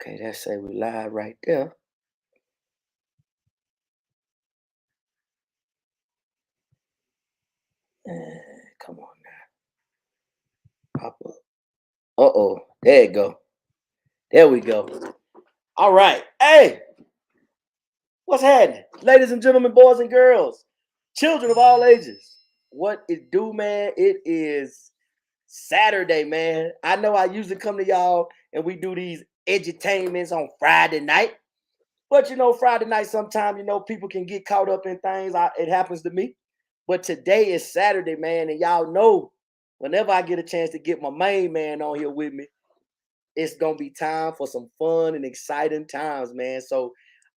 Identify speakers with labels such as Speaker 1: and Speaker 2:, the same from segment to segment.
Speaker 1: Okay, that say we live right there. Come on now. Pop up. Uh-oh. There you go. There we go. All right. Hey, what's happening? Ladies and gentlemen, boys and girls, children of all ages. What it do, man? It is Saturday, man. I know I usually come to y'all and we do these edutainments on Friday night. But Friday night, sometimes, people can get caught up in things. It happens to me. But today is Saturday, man. And y'all know whenever I get a chance to get my main man on here with me, it's going to be time for some fun and exciting times, man. So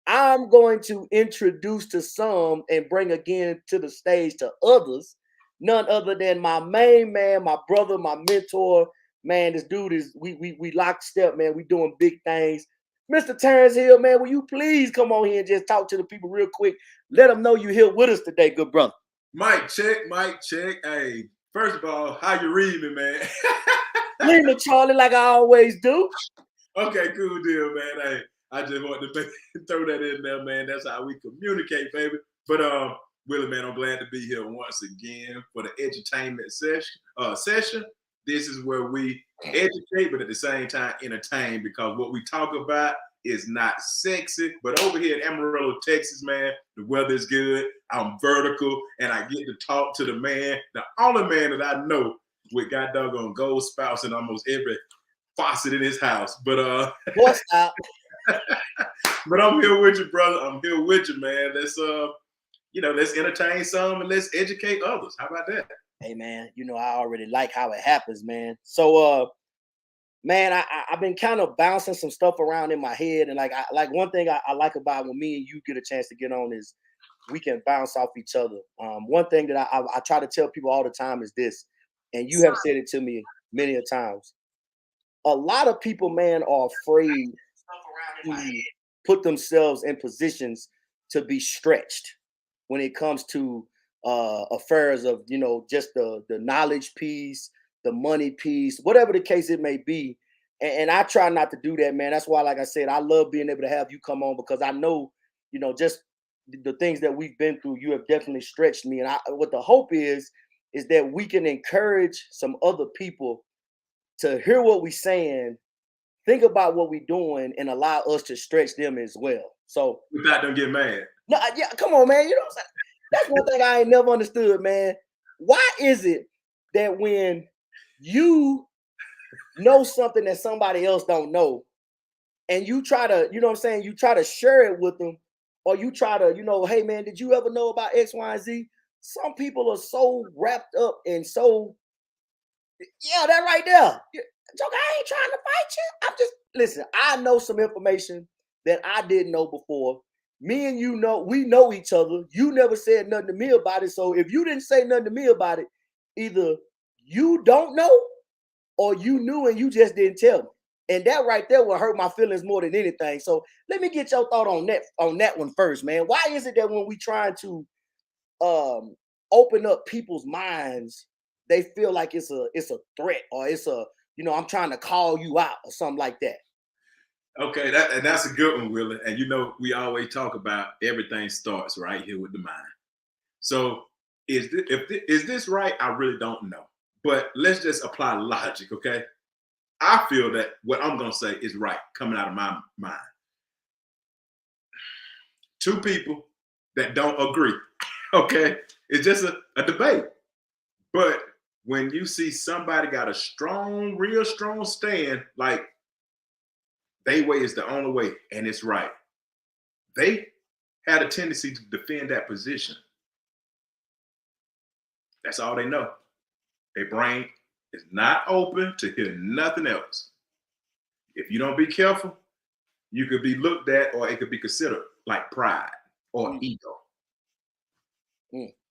Speaker 1: I'm going to introduce to some and bring again to the stage to others, none other than my main man, my brother, my mentor. Man, this dude is, we lockstep, man. We doing big things. Mr. Terrence Hill, man, will you please come on here and just talk to the people real quick? Let them know you're here with us today, good brother.
Speaker 2: Mic check, mic check. Hey, first of all, how you read me, man?
Speaker 1: Leave me, Charlie, like I always do.
Speaker 2: Okay, cool deal, man. Hey, I just want to throw that in there, man. That's how we communicate, baby. But Willie, man, I'm glad to be here once again for the edutainment session. This is where we educate, but at the same time entertain, because what we talk about is not sexy. But over here in Amarillo, Texas, man, the weather's good. I'm vertical, and I get to talk to the man, the only man that I know with god doggone gold spouts in almost every faucet in his house. But
Speaker 1: What's up?
Speaker 2: But I'm here with you, brother. I'm here with you, man. Let's let's entertain some and let's educate others. How about that?
Speaker 1: Hey, man, I already like how it happens, man. So man, I've been kind of bouncing some stuff around in my head, and like one thing I like about when me and you get a chance to get on is we can bounce off each other. One thing that I try to tell people all the time is this, and you have said it to me many a times. A lot of people, man, are afraid to put themselves in positions to be stretched when it comes to affairs of just the knowledge piece, the money piece, whatever the case it may be. And I try not to do that, man. That's why, like I said, I love being able to have you come on, because I know, just the things that we've been through, you have definitely stretched me. And what the hope is that we can encourage some other people to hear what we're saying, think about what we're doing, and allow us to stretch them as well. So
Speaker 2: without them getting mad.
Speaker 1: no, yeah, come on, man. You know what I'm saying? That's one thing I ain't never understood, man. Why is it that when you know something that somebody else don't know, and you try to, you try to share it with them, or you try to, hey man, did you ever know about X, Y, and Z? Some people are so wrapped up and so, yeah, that right there. Joker, I ain't trying to fight you. I'm just, listen, I know some information that I didn't know before. Me and you know, we know each other. You never said nothing to me about it. So if you didn't say nothing to me about it, either you don't know or you knew and you just didn't tell me. And that right there will hurt my feelings more than anything. So let me get your thought on that one first, man. Why is it that when we trying to open up people's minds, they feel like it's a threat, or it's a, I'm trying to call you out or something like that?
Speaker 2: Okay, that's a good one, Willie. And we always talk about everything starts right here with the mind. So is this right? I really don't know. But let's just apply logic, okay? I feel that what I'm gonna say is right coming out of my mind. Two people that don't agree, okay? It's just a debate. But when you see somebody got a strong, real strong stand, like they way is the only way and it's right, they had a tendency to defend that position. That's all they know. Their brain is not open to hear nothing else. If you don't be careful, you could be looked at, or it could be considered like pride or ego.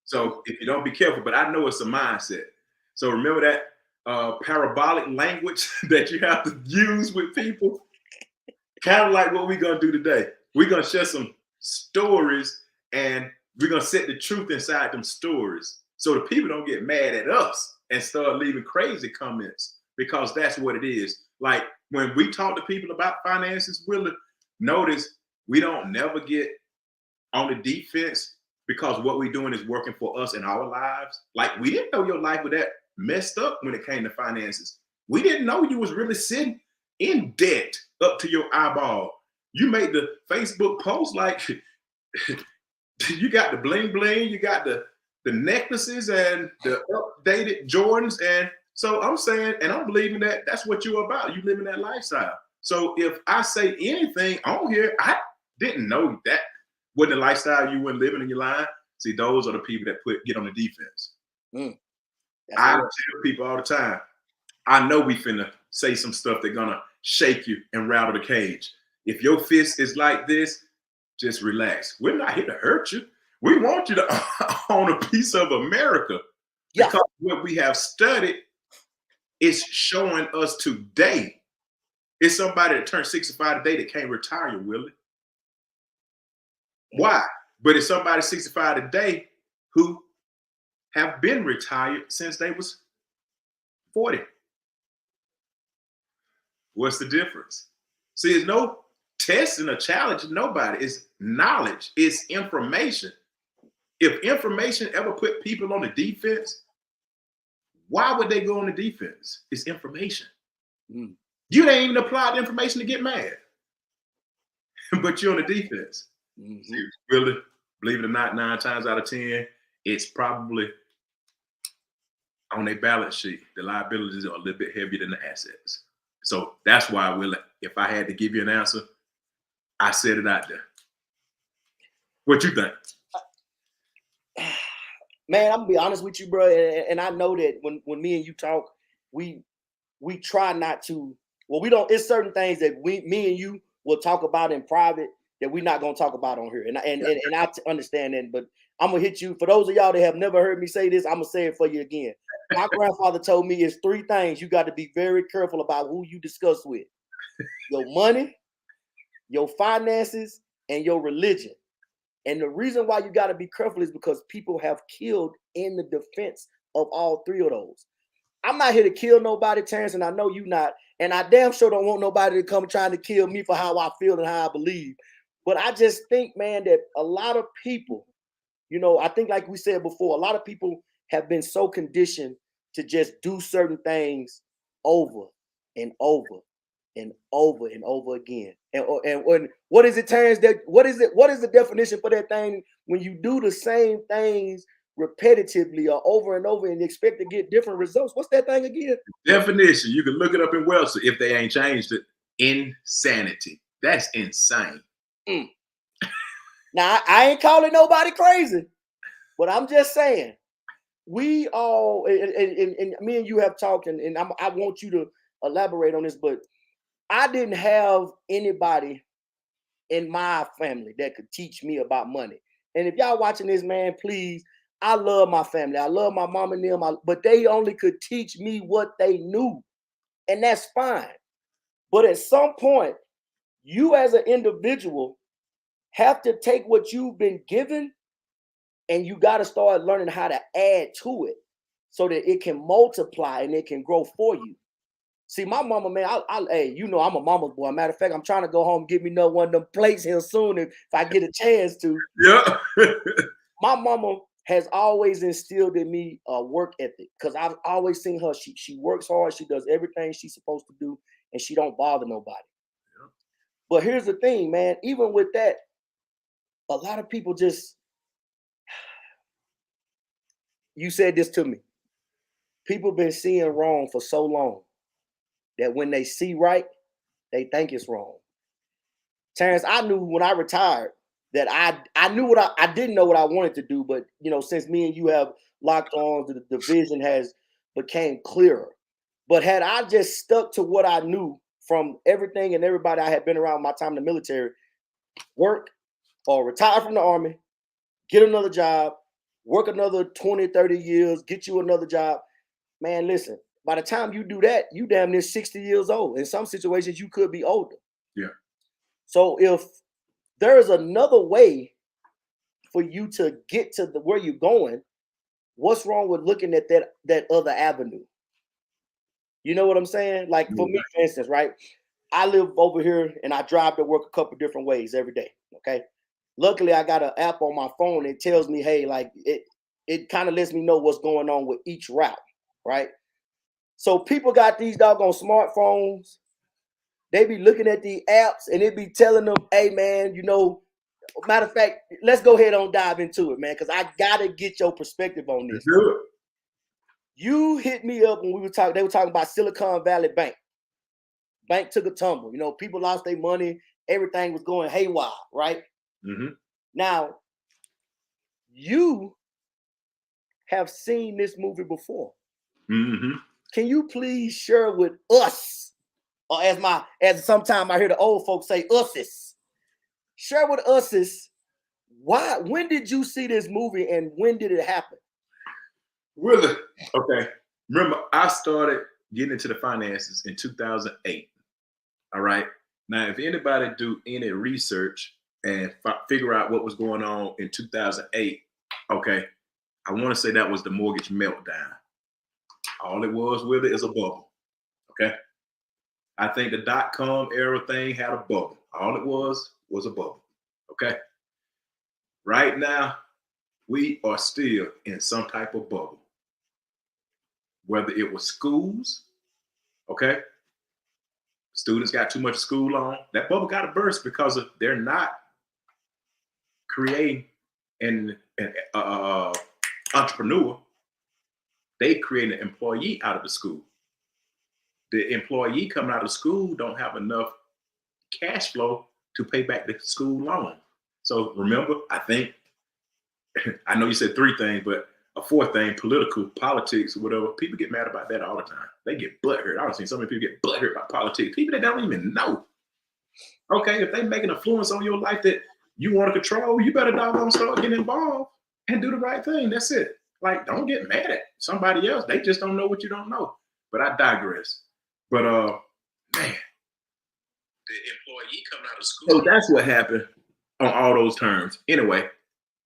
Speaker 2: So if you don't be careful, but I know it's a mindset. So remember that parabolic language that you have to use with people, kind of like what we're gonna do today. We're gonna share some stories, and we're gonna set the truth inside them stories, so the people don't get mad at us and start leaving crazy comments, because that's what it is. Like when we talk to people about finances, Willie, notice we don't never get on the defense because what we're doing is working for us in our lives. Like, we didn't know your life was that messed up when it came to finances. We didn't know you was really sitting in debt up to your eyeball. You made the Facebook post like you got the bling bling, you got the necklaces and the updated Jordans. And so I'm saying, and I'm believing that that's what you're about. You living that lifestyle. So if I say anything on here, I didn't know that wasn't the lifestyle you weren't living in your line. See, those are the people that get on the defense. I tell people all the time, I know we finna say some stuff that's gonna shake you and rattle the cage. If your fist is like this, just relax. We're not here to hurt you. We want you to own a piece of America. Yeah. Because what we have studied is showing us today. It's somebody that turned 65 today that can't retire, Willie. Why? But it's somebody 65 today who have been retired since they was 40. What's the difference? See, there's no test and a challenge to nobody. It's knowledge. It's information. If information ever put people on the defense, why would they go on the defense? It's information. You didn't even apply the information to get mad. But you're on the defense. Really, believe it or not, 9 times out of 10, it's probably on their balance sheet. The liabilities are a little bit heavier than the assets. So that's why, if I had to give you an answer, I said it out there. What you think?
Speaker 1: Man, I'm gonna be honest with you, bro. And I know that when me and you talk, we try not to. Well, we don't. It's certain things that me and you will talk about in private that we're not gonna talk about on here. And I understand that. But I'm gonna hit you. For those of y'all that have never heard me say this, I'm gonna say it for you again. My grandfather told me it's 3 things you got to be very careful about who you discuss with: your money, your finances, and your religion. And the reason why you got to be careful is because people have killed in the defense of all 3 of those. I'm not here to kill nobody, Terrence, and I know you not. And I damn sure don't want nobody to come trying to kill me for how I feel and how I believe. But I just think, man, that a lot of people, I think like we said before, a lot of people have been so conditioned to just do certain things over and over and over and over again. And what is it, Terrence? What is the definition for that thing when you do the same things repetitively or over and over and expect to get different results? What's that thing again?
Speaker 2: Definition. You can look it up in Webster if they ain't changed it. Insanity. That's insane.
Speaker 1: Now, I ain't calling nobody crazy, but I'm just saying we all, and me and you have talked, and I want you to elaborate on this, but I didn't have anybody in my family that could teach me about money. And if y'all watching this, man, please, I love my family. I love my mom and them, but they only could teach me what they knew. And that's fine. But at some point, you as an individual have to take what you've been given and you got to start learning how to add to it so that it can multiply and it can grow for you. See, my mama, man, hey, I'm a mama's boy. Matter of fact, I'm trying to go home and get me one of them plates here soon if I get a chance to.
Speaker 2: Yeah.
Speaker 1: My mama has always instilled in me a work ethic because I've always seen her. She works hard. She does everything she's supposed to do, and she don't bother nobody. Yeah. But here's the thing, man. Even with that, a lot of people just, you said this to me. People been seeing wrong for so long that when they see right, they think it's wrong. Terrence, I knew when I retired that I knew I didn't know what I wanted to do, but since me and you have locked on, the vision has became clearer. But had I just stuck to what I knew from everything and everybody I had been around my time in the military, work or retire from the Army, get another job, work another 20, 30 years, get you another job. Man, listen, by the time you do that, you damn near 60 years old. In some situations, you could be older.
Speaker 2: Yeah.
Speaker 1: So if there is another way for you to get to where you're going, what's wrong with looking at that other avenue? You know what I'm saying? Like for me, for instance, right? I live over here and I drive to work a couple different ways every day. Okay. Luckily, I got an app on my phone that tells me, hey, like it kind of lets me know what's going on with each route, right? So people got these doggone smartphones. They be looking at the apps and it be telling them, hey man, matter of fact, let's go ahead and dive into it, man, because I gotta get your perspective on this.
Speaker 2: Do it.
Speaker 1: You hit me up when they were talking about Silicon Valley Bank. Bank took a tumble. People lost their money. Everything was going haywire, right?
Speaker 2: Mm-hmm.
Speaker 1: Now, you have seen this movie before.
Speaker 2: Mm-hmm.
Speaker 1: Can you please share with us, or as sometimes I hear the old folks say, us's, share with us's, when did you see this movie and when did it happen?
Speaker 2: Really? Okay. Remember, I started getting into the finances in 2008. All right. Now, if anybody do any research and figure out what was going on in 2008, okay, I want to say that was the mortgage meltdown. All it was with it is a bubble. Okay. I think the dot-com era thing had a bubble. All it was a bubble. Okay. Right now, we are still in some type of bubble. Whether it was schools, okay, students got too much school on, that bubble got to burst because they're not creating an entrepreneur. They create an employee out of the school. The employee coming out of school don't have enough cash flow to pay back the school loan. So remember, I know you said three things, but a fourth thing, politics, or whatever. People get mad about that all the time. They get butthurt. I've seen so many people get butthurt about politics. People that don't even know. Okay, if they make an influence on your life that you want to control, you better doggone start getting involved and do the right thing. That's it. Like, don't get mad at somebody else. They just don't know what you don't know. But I digress. But man, the employee coming out of school. So that's what happened on all those terms. Anyway,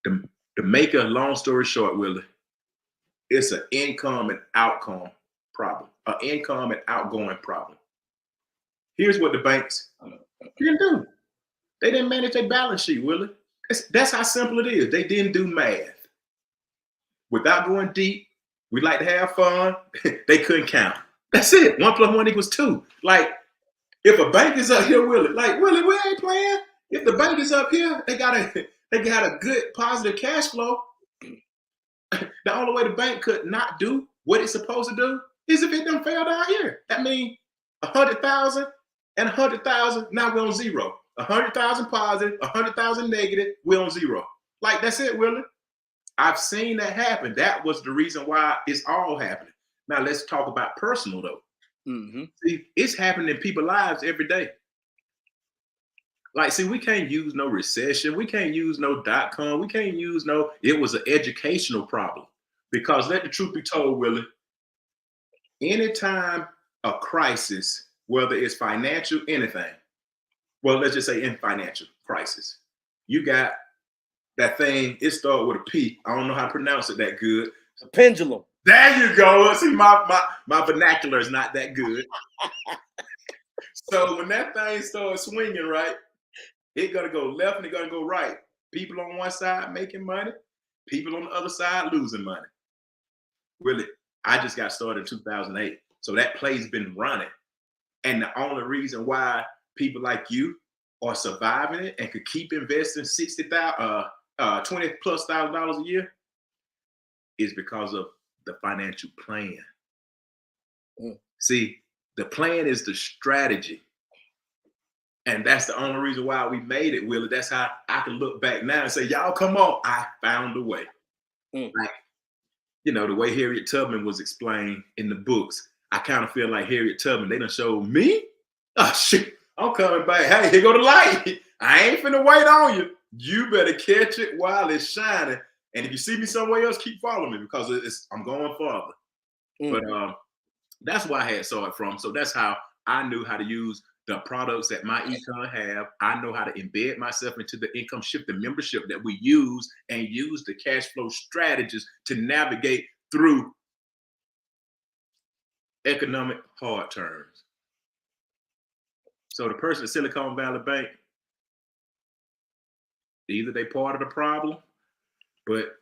Speaker 2: to make a long story short, Willie, it's an income and outcome problem, an income and outgoing problem. Here's what the banks didn't do. They didn't manage their balance sheet, Willie. That's how simple it is. They didn't do math. Without going deep, we like to have fun. They couldn't count. That's it. 1 + 1 = 2. Like, if a bank is up here, Willie, we ain't playing. If the bank is up here, they got a good positive cash flow. The only way the bank could not do what it's supposed to do is if it done fell down here. That means 100,000 and 100,000. Now we're on zero. 100,000 positive, 100,000 negative. We're on zero. Like, that's it, Willie. I've seen that happen. That was the reason why it's all happening. Now let's talk about personal though.
Speaker 1: Mm-hmm.
Speaker 2: See, it's happening in people's lives every day. Like, see, we can't use no recession. We can't use no dot-com. We can't use it was an educational problem. Because let the truth be told, Willie, anytime a crisis, whether it's financial, anything, well, let's just say in financial crisis, you got that thing, it started with a P. I don't know how to pronounce it that good.
Speaker 1: A pendulum.
Speaker 2: There you go. See, my vernacular is not that good. So when that thing starts swinging, right, it's going to go left and it's going to go right. People on one side making money, people on the other side losing money. Really, I just got started in 2008. So that play's been running. And the only reason why people like you are surviving it and could keep investing $20,000+ a year is because of the financial plan. See, the plan is the strategy. And that's the only reason why we made it, Willie. That's how I can look back now and say, y'all, come on. I found a way. Like, the way Harriet Tubman was explained in the books, I kind of feel like Harriet Tubman, they done showed me. Oh, shit. I'm coming back. Hey, here go the light. I ain't finna wait on you. You better catch it while it's shining. And if you see me somewhere else, keep following me because I'm going farther. But that's where I had saw it from. So that's how I knew how to use the products that my econ have. I know how to embed myself into the income shift, the membership that we use, and use the cash flow strategies to navigate through economic hard times. So the person at Silicon Valley Bank, either they part of the problem, but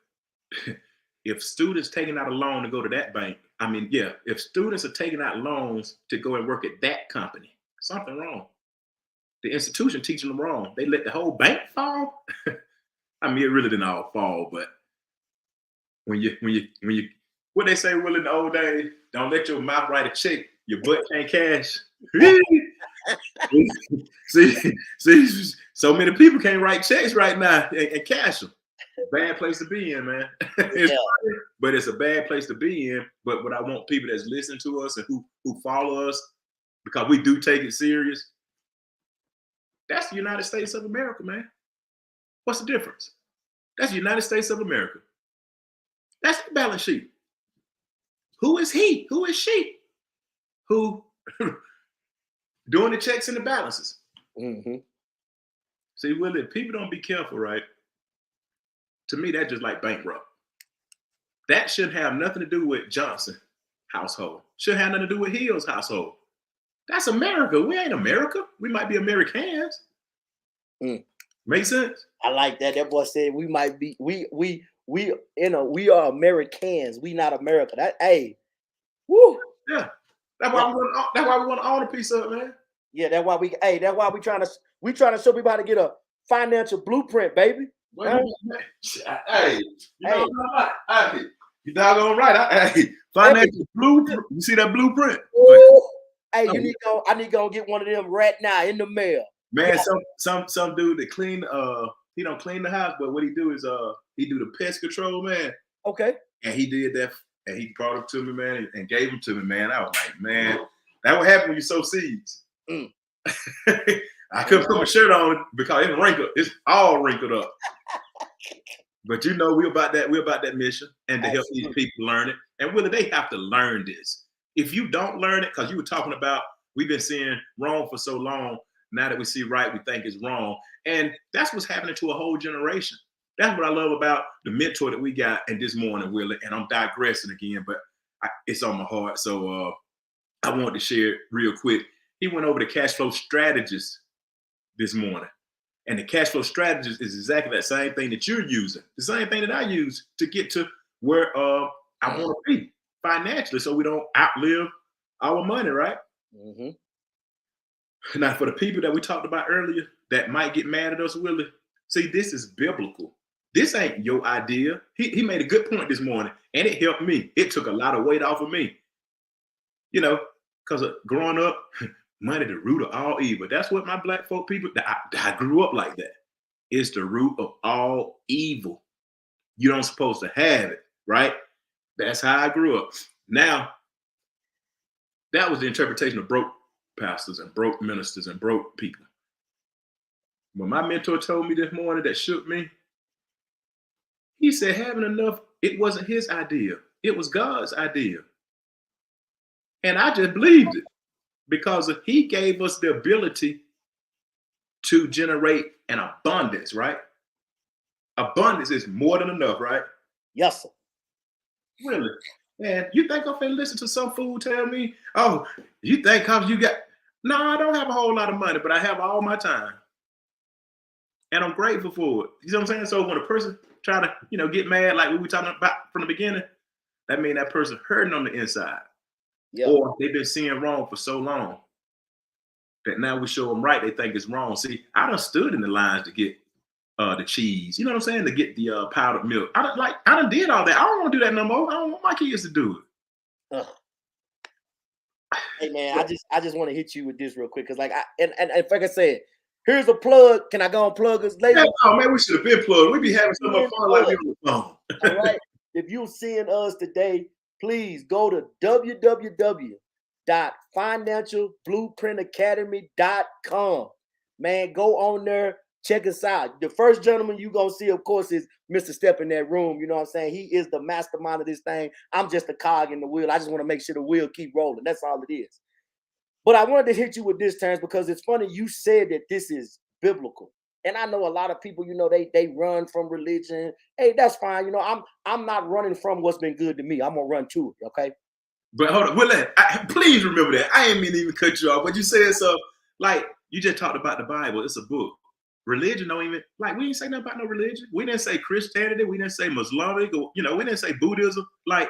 Speaker 2: if students taking out a loan to go to that bank, I mean, yeah, if students are taking out loans to go and work at that company, something wrong. The institution teaching them wrong. They let the whole bank fall. I mean, it really didn't all fall, but when you, what they say, Will, in the old days, don't let your mouth write a check, your butt can't cash. see, so many people can't write checks right now and cash them. Bad place to be in, man. But it's a bad place to be in. But what I want people that's listening to us and who follow us, because we do take it serious, that's the United States of America, man. What's the difference? That's the United States of America. That's the balance sheet. Who is he? Who is she? Who doing the checks and the balances?
Speaker 1: Mm-hmm.
Speaker 2: See, Willie, if people don't be careful, right? To me, that's just like bankrupt. That shouldn't have nothing to do with Johnson household. Shouldn't have nothing to do with Hill's household. That's America. We ain't America. We might be Americans. Make sense?
Speaker 1: I like that. That boy said we might be we are Americans. We not America. That woo.
Speaker 2: Yeah. That's why we want to own a piece of it, man.
Speaker 1: Yeah, that's why we trying to show people how to get a financial blueprint, baby.
Speaker 2: Hey, you doggone right. Financial blueprint. You see that blueprint?
Speaker 1: Hey, I need to go get one of them right now in the mail.
Speaker 2: Man, some dude that clean he don't clean the house, but what he do is he do the pest control, man.
Speaker 1: Okay.
Speaker 2: And he did that, and he brought them to me, man, and gave them to me, man. I was like, man, that what happen when you sow seeds. I couldn't put my shirt on because it's wrinkled. It's all wrinkled up. But you know, we're about that mission and to help these people learn it. And whether they have to learn this. If you don't learn it, because you were talking about we've been seeing wrong for so long. Now that we see right, we think it's wrong. And that's what's happening to a whole generation. That's what I love about the mentor that we got in this morning, Willie. And I'm digressing again, but it's on my heart. So I wanted to share it real quick. He went over the cash flow strategist this morning. And the cash flow strategist is exactly that same thing that you're using. The same thing that I use to get to where I want to be financially so we don't outlive our money, right?
Speaker 1: Mm-hmm.
Speaker 2: Now, for the people that we talked about earlier that might get mad at us, Willie, see, this is biblical. This ain't your idea. He made a good point this morning, and it helped me. It took a lot of weight off of me. You know, because growing up, money the root of all evil. That's what my black folk people, I grew up like that. It's the root of all evil. You don't supposed to have it, right? That's how I grew up. Now, that was the interpretation of broke pastors and broke ministers and broke people. When my mentor told me this morning, that shook me. He said having enough, it wasn't his idea. It was God's idea. And I just believed it because he gave us the ability to generate an abundance, right? Abundance is more than enough, right?
Speaker 1: Yes, sir.
Speaker 2: Really? Man, you think I'm finna listen to some fool tell me, oh, you think because you got, no, I don't have a whole lot of money, but I have all my time. And I'm grateful for it. You know what I'm saying? So when a person try to, get mad, like we were talking about from the beginning, that means that person hurting on the inside. Yeah. Or they've been seeing wrong for so long that now we show them right, they think it's wrong. See, I done stood in the lines to get the cheese. You know what I'm saying? To get the powdered milk. I done did all that. I don't want to do that no more. I don't want my kids to do it.
Speaker 1: Hey man, I just want to hit you with this real quick because like if I said, here's a plug. Can I go and plug us later?
Speaker 2: Yeah, oh man, we should have been plugged. We be having so much fun like we on the phone.
Speaker 1: All right. If you're seeing us today, please go to www.financialblueprintacademy.com. Man, go on there. Check us out. The first gentleman you're going to see, of course, is Mr. Step in that room. You know what I'm saying? He is the mastermind of this thing. I'm just a cog in the wheel. I just want to make sure the wheel keep rolling. That's all it is. But I wanted to hit you with this, Terrence, because it's funny. You said that this is biblical. And I know a lot of people, they run from religion. Hey, that's fine. I'm not running from what's been good to me. I'm going to run to it, okay?
Speaker 2: But hold on. Please remember that. I ain't mean to even cut you off. But you said so, like, you just talked about the Bible. It's a book. Religion don't even, like, we didn't say nothing about no religion. We didn't say Christianity. We didn't say Islamic, or, you know, we didn't say Buddhism. Like,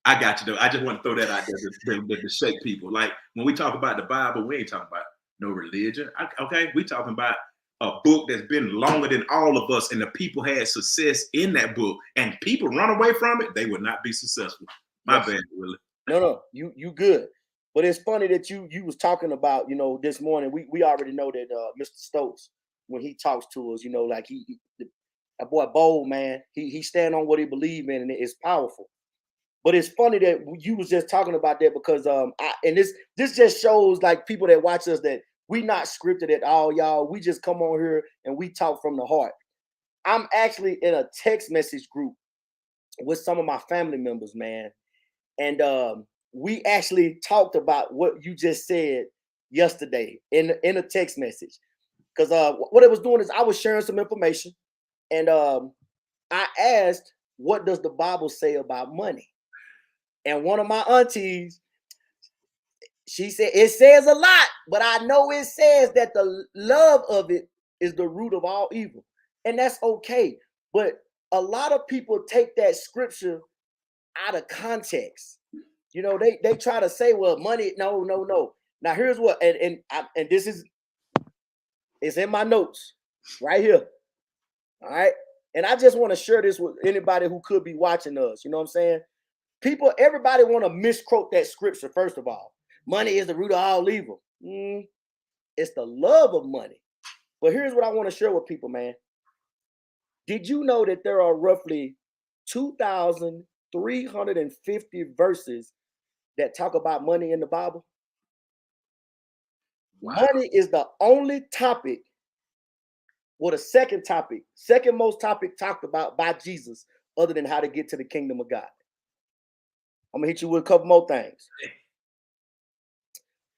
Speaker 2: I got you though. I just want to throw that out there to shake people. Like, when we talk about the Bible, we ain't talking about no religion. Okay, we talking about a book that's been longer than all of us, and the people had success in that book, and people run away from it, they would not be successful. My bad, Willie.
Speaker 1: No, you good. But it's funny that you was talking about, you know, this morning. We already know that Mr. Stokes, when he talks to us, you know, like that boy bold, man. He stand on what he believe in, and it's powerful. But it's funny that you was just talking about that because and this just shows, like, people that watch us, that we not scripted at all, y'all. We just come on here and we talk from the heart. I'm actually in a text message group with some of my family members, man. And we actually talked about what you just said yesterday in a text message. Because what it was doing is I was sharing some information, and I asked, what does the Bible say about money? And one of my aunties, she said, it says a lot, but I know it says that the love of it is the root of all evil. And that's okay. But a lot of people take that scripture out of context. You know, they try to say, well, money, no. Now here's what, and this is, it's in my notes right here. All right. And I just want to share this with anybody who could be watching us. You know what I'm saying? Everybody want to misquote that scripture. First of all, money is the root of all evil. It's the love of money. But here's what I want to share with people, man. Did you know that there are roughly 2,350 verses that talk about money in the Bible? Wow. Money is the only topic, or the second most topic talked about by Jesus, other than how to get to the kingdom of God. I'm gonna hit you with a couple more things.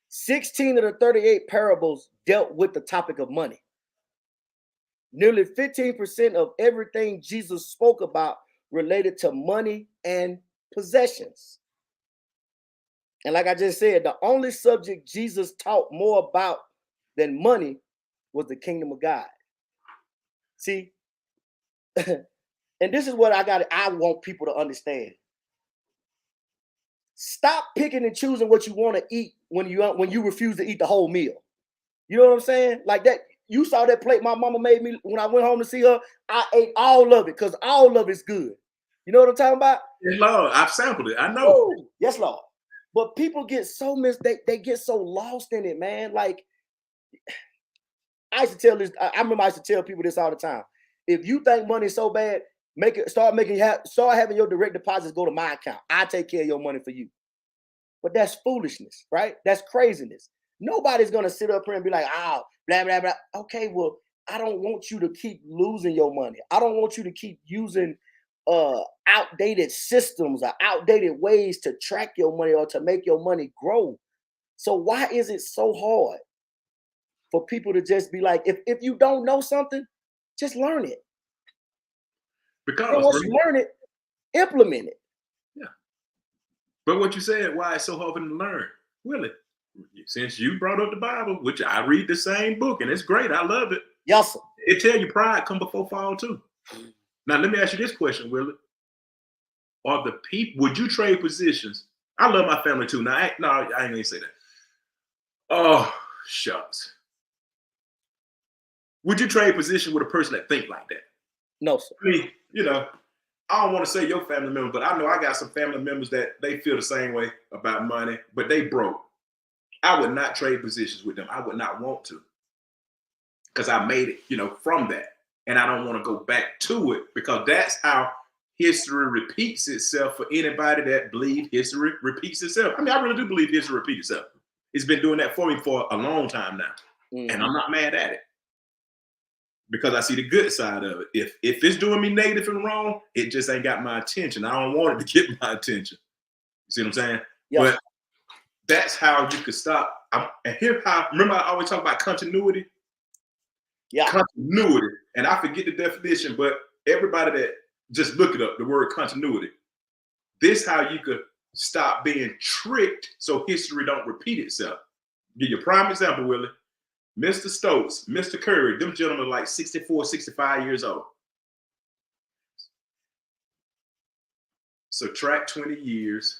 Speaker 1: 16 of the 38 parables dealt with the topic of money. Nearly 15% of everything Jesus spoke about related to money and possessions. And like I just said, the only subject Jesus taught more about than money was the kingdom of God. See, and this is what I want people to understand. Stop picking and choosing what you want to eat when you refuse to eat the whole meal. You know what I'm saying? Like that. You saw that plate my mama made me when I went home to see her. I ate all of it because all of it's good. You know what I'm talking about?
Speaker 2: Yes, Lord. I've sampled it. I know.
Speaker 1: Ooh, yes, Lord. But people get so they get so lost in it, man. Like, I used to tell this. I remember I used to tell people this all the time. If you think money is so bad, start having your direct deposits go to my account. I take care of your money for you. But that's foolishness, right? That's craziness. Nobody's gonna sit up here and be like, oh, blah, blah, blah. Okay, well, I don't want you to keep losing your money. I don't want you to keep using outdated systems or outdated ways to track your money or to make your money grow. So why is it so hard for people to just be like, if you don't know something, just learn it.
Speaker 2: Because
Speaker 1: and once you learn it, implement it.
Speaker 2: Yeah. But what you said, why it's so hard to learn, Willie? Since you brought up the Bible, which I read the same book, and it's great, I love it.
Speaker 1: Yes, sir.
Speaker 2: It tell you pride come before fall too. Now let me ask you this question, Willie. Are the people, would you trade positions? I love my family too. Now, I ain't gonna say that. Oh, shucks. Would you trade position with a person that think like that?
Speaker 1: No, sir.
Speaker 2: I mean, you know, I don't want to say your family member, but I know I got some family members that they feel the same way about money, but they broke. I would not trade positions with them. I would not want to, because I made it, you know, from that. And I don't want to go back to it, because that's how history repeats itself for anybody that believes history repeats itself. I mean, I really do believe history repeats itself. It's been doing that for me for a long time now. And I'm not mad at it, because I see the good side of it. If it's doing me negative and wrong, it just ain't got my attention. I don't want it to get my attention. You see what I'm saying? Yes. But that's how you could stop. And here, remember I always talk about continuity? Yeah. Continuity. And I forget the definition, but everybody that just look it up, the word continuity. This how you could stop being tricked so history don't repeat itself. Give you a prime example, Willie. Mr. Stokes, Mr. Curry, them gentlemen are like 64, 65 years old. Subtract 20 years.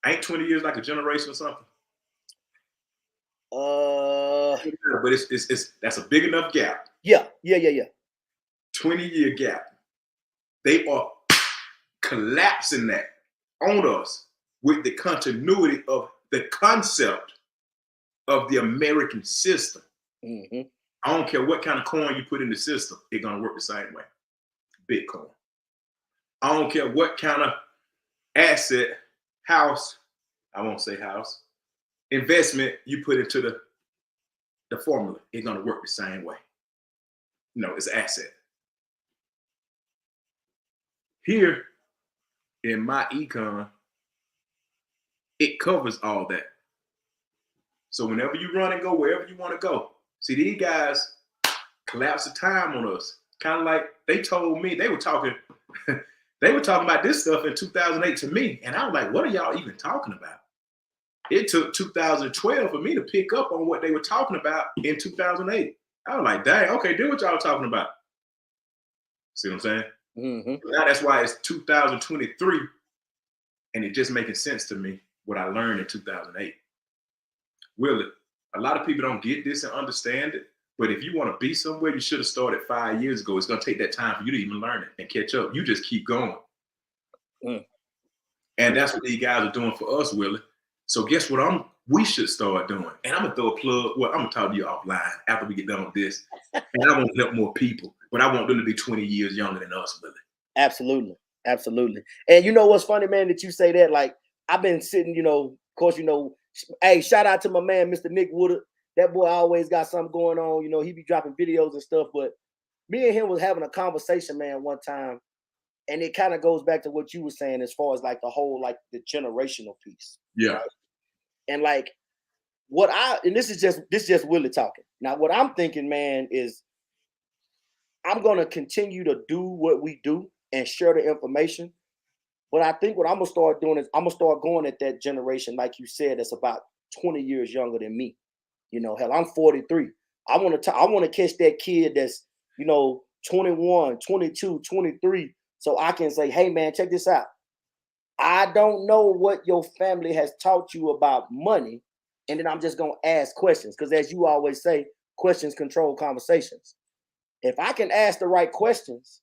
Speaker 2: Ain't 20 years like a generation or something? But it's that's a big enough gap.
Speaker 1: Yeah.
Speaker 2: 20-year gap. They are collapsing that on us with the continuity of the concept of the American system.
Speaker 1: Mm-hmm.
Speaker 2: I don't care what kind of coin you put in the system, it's gonna work the same way. Bitcoin. I don't care what kind of asset, house, I won't say house, investment you put into the formula, it's gonna work the same way. No, it's an asset. Here in my econ, it covers all that. So whenever you run and go wherever you want to go, see, these guys collapse the time on us. Kind of like they told me, they were talking about this stuff in 2008 to me. And I was like, what are y'all even talking about? It took 2012 for me to pick up on what they were talking about in 2008. I was like, dang, okay, do what y'all talking about. See what I'm saying?
Speaker 1: Mm-hmm.
Speaker 2: Now that's why it's 2023, and it just making sense to me what I learned in 2008. Will it? A lot of people don't get this and understand it, but if you want to be somewhere, you should have started 5 years ago. It's going to take that time for you to even learn it and catch up. You just keep going. And that's what these guys are doing for us, Willie. So guess what we should start doing? And I'm going to throw a plug. Well, I'm going to talk to you offline after we get done with this. And I want to help more people, but I want them to be 20 years younger than us, Willie.
Speaker 1: Absolutely. And you know what's funny, man, that you say that? Like, I've been sitting, of course, hey, shout out to my man, Mr. Nick Woodard. That boy always got something going on. He be dropping videos and stuff. But me and him was having a conversation, man, one time. And it kind of goes back to what you were saying as far as like the whole, like the generational piece.
Speaker 2: Yeah.
Speaker 1: Right? And like this is just Willie talking. Now, what I'm thinking, man, is I'm going to continue to do what we do and share the information. But I think what I'm going to start doing is I'm going to start going at that generation, like you said, that's about 20 years younger than me. Hell, I'm 43. I want to catch that kid that's, 21, 22, 23. So I can say, hey, man, check this out. I don't know what your family has taught you about money. And then I'm just going to ask questions. Because as you always say, questions control conversations. If I can ask the right questions,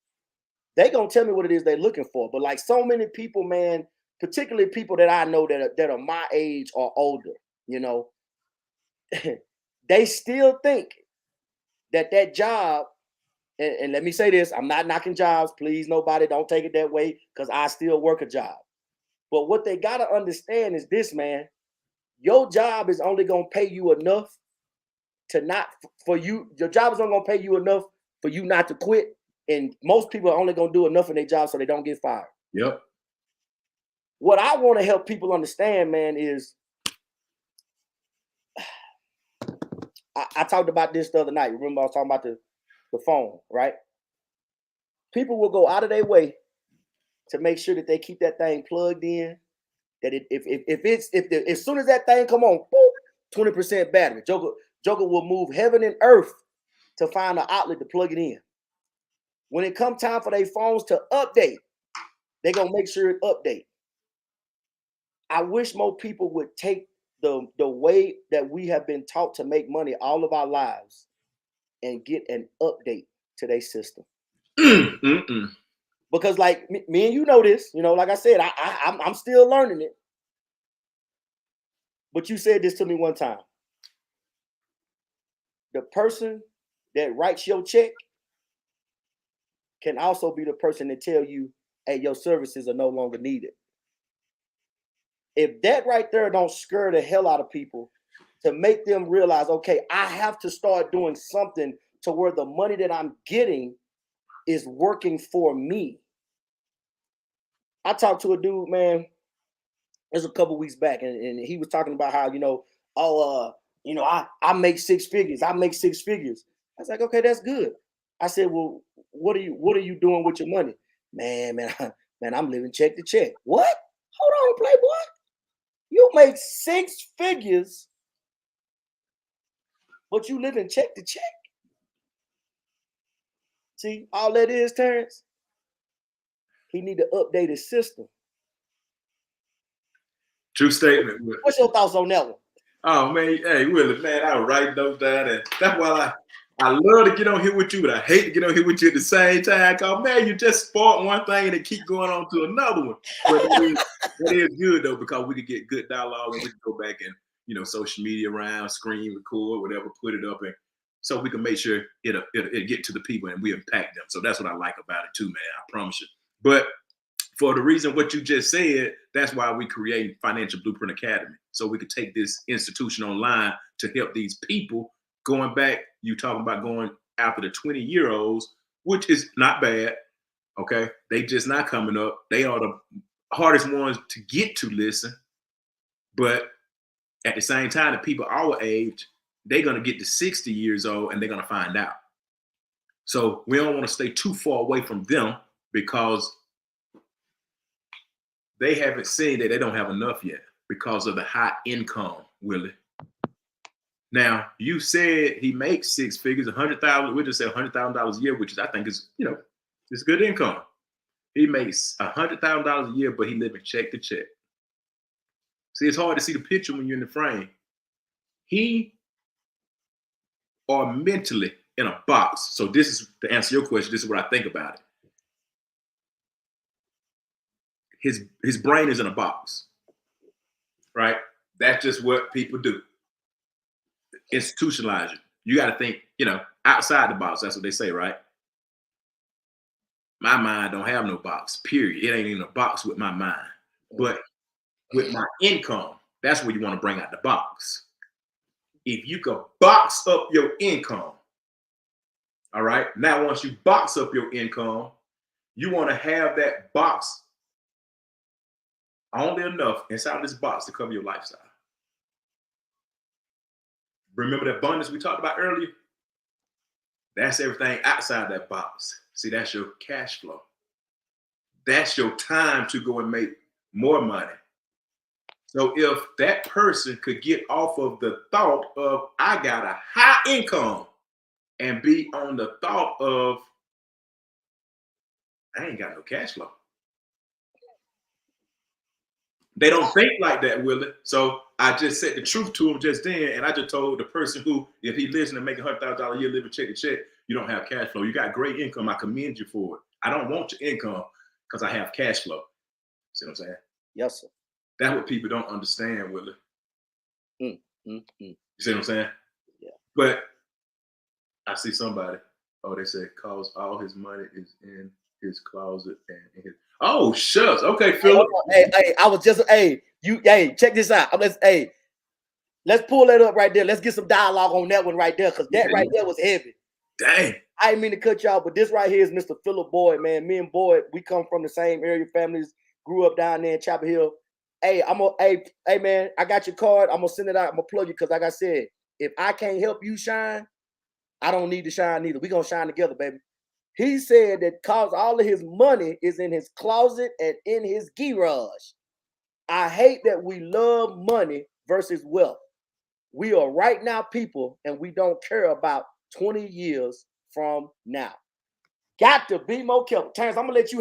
Speaker 1: they're going to tell me what it is they're looking for. But like so many people, man, particularly people that I know that are my age or older, they still think that job, and let me say this, I'm not knocking jobs. Please, nobody, don't take it that way, because I still work a job. But what they got to understand is this, man. Your job is only going to pay you enough your job is only going to pay you enough for you not to quit. And most people are only going to do enough in their job so they don't get fired.
Speaker 2: Yep.
Speaker 1: What I want to help people understand, man, is I talked about this the other night. Remember I was talking about the phone, right? People will go out of their way to make sure that they keep that thing plugged in. That as soon as that thing come on, boop, 20% battery. Joker will move heaven and earth to find an outlet to plug it in. When it comes time for their phones to update, they're gonna make sure it update. I wish more people would take the way that we have been taught to make money all of our lives and get an update to their system. Because like me and you know this, like I said, I'm still learning it. But you said this to me one time. The person that writes your check can also be the person that tell you, hey, your services are no longer needed. If that right there don't scare the hell out of people to make them realize, okay, I have to start doing something to where the money that I'm getting is working for me. I talked to a dude, man, it was a couple weeks back, and he was talking about how, I make six figures. I make six figures. I was like, okay, that's good. I said, well, what are you doing with your money? Man, I'm living check to check. What? Hold on, Playboy. You make 6 figures, but you live in check to check. See, all that is, Terrence, he need to update his system.
Speaker 2: True statement.
Speaker 1: What's your thoughts on that one?
Speaker 2: Oh man, hey Willie, man, I was writing those down, and that's why I love to get on here with you, but I hate to get on here with you at the same time. Cause man, you just sport one thing and it keep going on to another one. But that is good though, because we could get good dialogue and we can go back and social media around, screen record, whatever, put it up, and so we can make sure it'll get to the people and we impact them. So that's what I like about it too, man. I promise you. But for the reason what you just said, that's why we create Financial Blueprint Academy. So we could take this institution online to help these people going back. You talking about going after the 20-year-olds, which is not bad. Okay. They just not coming up. They are the hardest ones to get to listen. But at the same time, the people our age, they're going to get to 60 years old and they're going to find out. So we don't want to stay too far away from them because they haven't seen that they don't have enough yet because of the high income, Willie. Now, you said he makes 6 figures, 100,000. We just say $100,000 a year, which is, I think is, it's good income. He makes $100,000 a year, but he living check to check. See, it's hard to see the picture when you're in the frame. He are mentally in a box. So this is, to answer your question, this is what I think about it. His brain is in a box, right? That's just what people do. Institutionalize it. You got to think, outside the box. That's what they say, right? My mind don't have no box, period. It ain't in a box with my mind. But with my income, that's where you want to bring out the box. If you could box up your income, all right? Now, once you box up your income, you want to have that box only enough inside this box to cover your lifestyle. Remember that abundance we talked about earlier? That's everything outside that box. See, that's your cash flow. That's your time to go and make more money. So if that person could get off of the thought of, I got a high income, and be on the thought of, I ain't got no cash flow. They don't think like that, Willie. So I just said the truth to him just then, and I just told the person who, if he listening and making $100,000 a year, living check to check, you don't have cash flow. You got great income. I commend you for it. I don't want your income because I have cash flow. See what I'm saying?
Speaker 1: Yes, sir.
Speaker 2: That's what people don't understand, Willie. You see what I'm saying?
Speaker 1: Yeah.
Speaker 2: But I see somebody. Oh, they said, cause all his money is in his closet and in his. Oh, shucks. Okay, Philip.
Speaker 1: Hey, I was just, check this out. Let's pull that up right there. Let's get some dialogue on that one right there, because that right there was heavy.
Speaker 2: Dang.
Speaker 1: I didn't mean to cut y'all, but this right here is Mr. Philip Boyd, man. Me and Boyd, we come from the same area, families, grew up down there in Chapel Hill. Hey, hey, man, I got your card. I'm gonna send it out. I'm gonna plug you because, like I said, if I can't help you shine, I don't need to shine either. We gonna shine together, baby. He said that cause all of his money is in his closet and in his garage. I hate that we love money versus wealth. We are right now people, and we don't care about 20 years from now. Got to be more careful. Terrence, I'm gonna let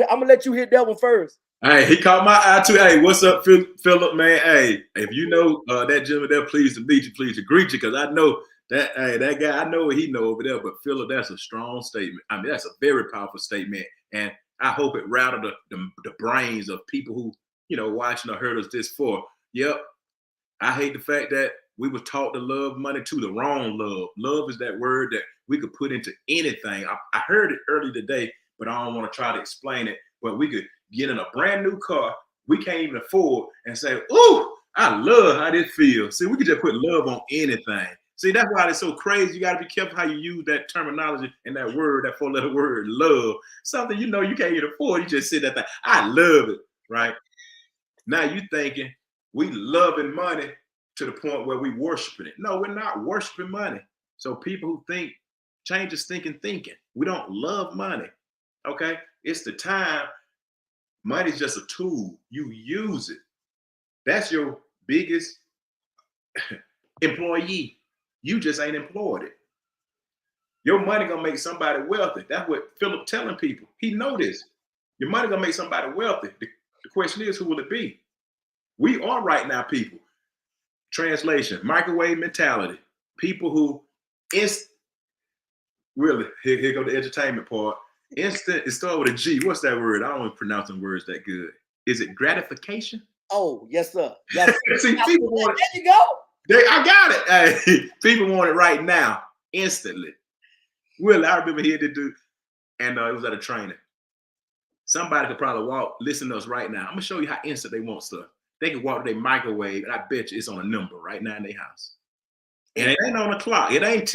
Speaker 1: you hit that one first.
Speaker 2: Hey, he caught my eye too. Hey, what's up, Philip, man? Hey, if you know that gentleman there, pleased to meet you, pleased to greet you, because I know that, hey, that guy, I know what he know over there, but Philip, that's a strong statement. I mean, that's a very powerful statement, and I hope it rattled the brains of people who, watching or heard us this for. Yep, I hate the fact that we were taught to love money too, the wrong love. Love is that word that we could put into anything. I heard it earlier today, but I don't want to try to explain it, but we could get in a brand new car we can't even afford and say, ooh, I love how this feels. See, we could just put love on anything. See, that's why it's so crazy. You got to be careful how you use that terminology and that word, that 4-letter word, love. Something you can't even afford. You just sit there, I love it, right? Now you thinking we loving money to the point where we worshiping it. No, we're not worshiping money. So people who think, change is thinking. We don't love money, okay? It's the time. Money's just a tool. You use it. That's your biggest employee. You just ain't employed it. Your money gonna make somebody wealthy. That's what Philip telling people. He know this. Your money gonna make somebody wealthy. The question is, who will it be? We are right now people. Translation, microwave mentality. People who really, here go the entertainment part. Instant, it starts with a G. What's that word? I don't even pronounce them words that good. Is it gratification?
Speaker 1: Oh, yes, sir. Yes, sir.
Speaker 2: See, people want it.
Speaker 1: There you go.
Speaker 2: I got it. Hey, people want it right now, instantly. Will, I remember hearing the dude, and it was at a training. Somebody could probably listen to us right now. I'm gonna show you how instant they want stuff. They can walk to their microwave, and I bet you it's on a number right now in their house. And it ain't on the clock. It ain't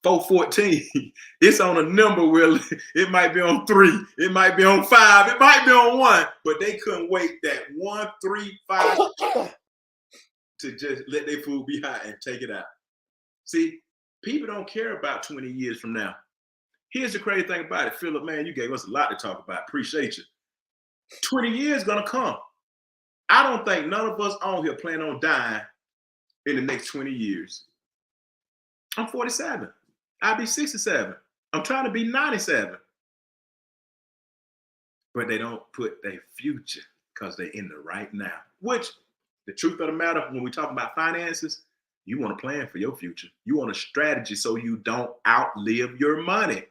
Speaker 2: 4:14. It's on a number, Will. It might be on 3. It might be on 5. It might be on 1. But they couldn't wait that 1, 3, 5 to just let their food be hot and take it out. See, people don't care about 20 years from now. Here's the crazy thing about it. Philip, man, you gave us a lot to talk about. Appreciate you. 20 years gonna come. I don't think none of us on here plan on dying in the next 20 years. I'm 47. I'll be 67. I'm trying to be 97. But they don't put their future because they're in the right now. Which, the truth of the matter, when we talk about finances, you want to plan for your future. You want a strategy so you don't outlive your money.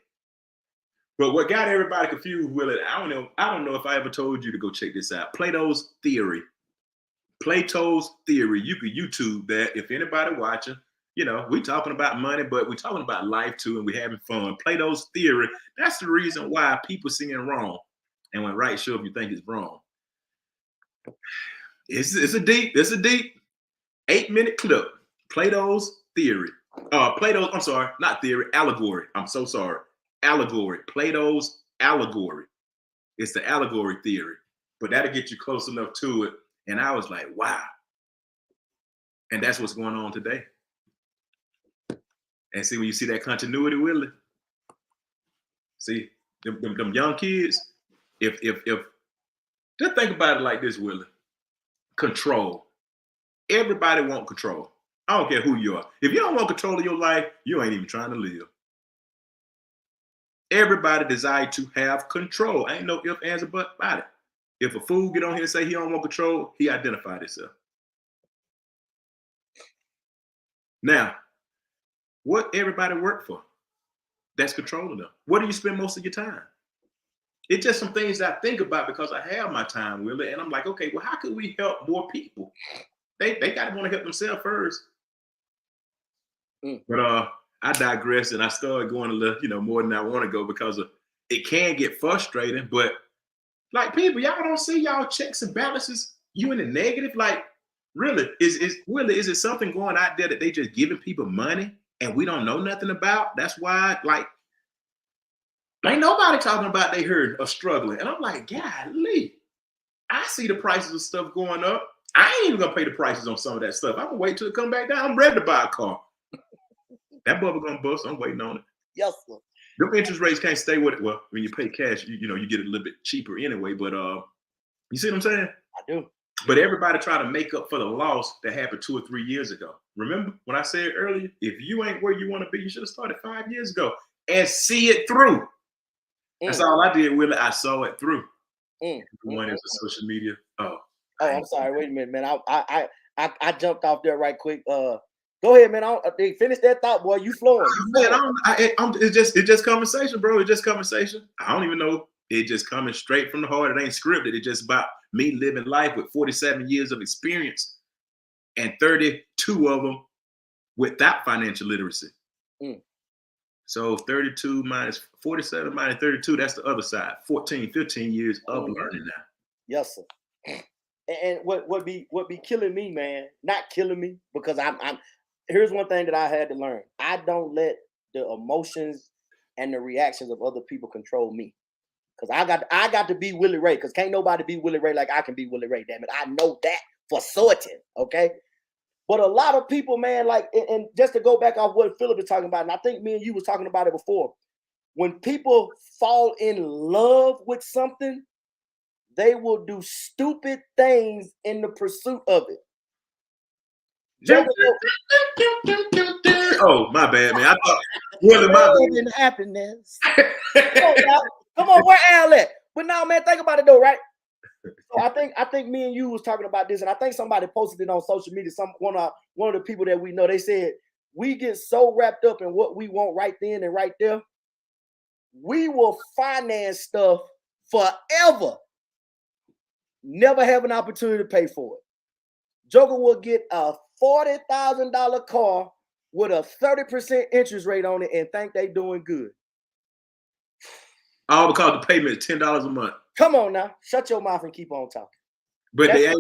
Speaker 2: But what got everybody confused with it, I don't know if I ever told you to go check this out. Plato's theory. Plato's theory. You could YouTube that if anybody watching. You know, we talking about money, but we're talking about life too, and we're having fun. Plato's theory. That's the reason why people seeing wrong. And when right, sure if you think it's wrong. It's a deep 8-minute clip. Plato's theory. I'm sorry, not theory, allegory. I'm so sorry. Allegory. Plato's allegory. It's the allegory theory. But that'll get you close enough to it. And I was like, wow. And that's what's going on today. And see, when you see that continuity, Willie, see, them young kids, if just think about it like this, Willie. Control. Everybody want control. I don't care who you are. If you don't want control of your life, you ain't even trying to live. Everybody desire to have control. Ain't no ifs, ands, or buts about it. If a fool get on here and say he don't want control, he identified himself. Now, what everybody work for? That's controlling them. What do you spend most of your time? It's just some things that I think about because I have my time, Willie, and I'm like, okay, well, how could we help more people? They got to want to help themselves first. But I digress, and I started going a little, more than I want to go because it can get frustrating. But like people, y'all don't see y'all checks and balances. You in the negative, like really? Is it something going out there that they just giving people money and we don't know nothing about? That's why, like, ain't nobody talking about they heard of struggling. And I'm like, golly, I see the prices of stuff going up. I ain't even gonna pay the prices on some of that stuff. I'm gonna wait till it come back down. I'm ready to buy a car. That bubble gonna bust. I'm waiting on it.
Speaker 1: Yes, sir.
Speaker 2: Them interest rates can't stay with it. Well, when you pay cash, you get it a little bit cheaper anyway. But you see what I'm saying?
Speaker 1: I do.
Speaker 2: But everybody try to make up for the loss that happened 2 or 3 years ago. Remember when I said earlier, if you ain't where you want to be, you should have started 5 years ago and see it through. That's all I did, Willie. I saw it through. One is the social media. Oh,
Speaker 1: I'm sorry. Wait a minute, man. I jumped off there right quick. Go ahead, man. Finish that thought, boy. You flowing.
Speaker 2: It's just conversation, bro. It's just conversation. I don't even know. It just coming straight from the heart. It ain't scripted. It's just about me living life with 47 years of experience and 32 of them without financial literacy. So 32 minus 47 minus 32, that's the other side. 14, 15 years of learning now.
Speaker 1: Yes, sir. And what be killing me, man, not killing me, because I'm here's one thing that I had to learn. I don't let the emotions and the reactions of other people control me. Because I got to be Willie Ray, because can't nobody be Willie Ray like I can be Willie Ray, damn it. I know that for certain, okay? But a lot of people, man, like, and just to go back off what Philip was talking about, and I think me and you was talking about it before, when people fall in love with something, they will do stupid things in the pursuit of it. Joker,
Speaker 2: Oh, my bad, man. I thought Willie, my
Speaker 1: in happiness. Come on, where Al at? But now, man, think about it though, right? So I think me and you was talking about this, and I think somebody posted it on social media. One of the people that we know, they said we get so wrapped up in what we want right then and right there, we will finance stuff forever, never have an opportunity to pay for it. Joker will get a $40,000 car with a 30% interest rate on it and think they doing good.
Speaker 2: all because the payment is $10 a month.
Speaker 1: Come on now, shut your mouth and keep on talking.
Speaker 2: But they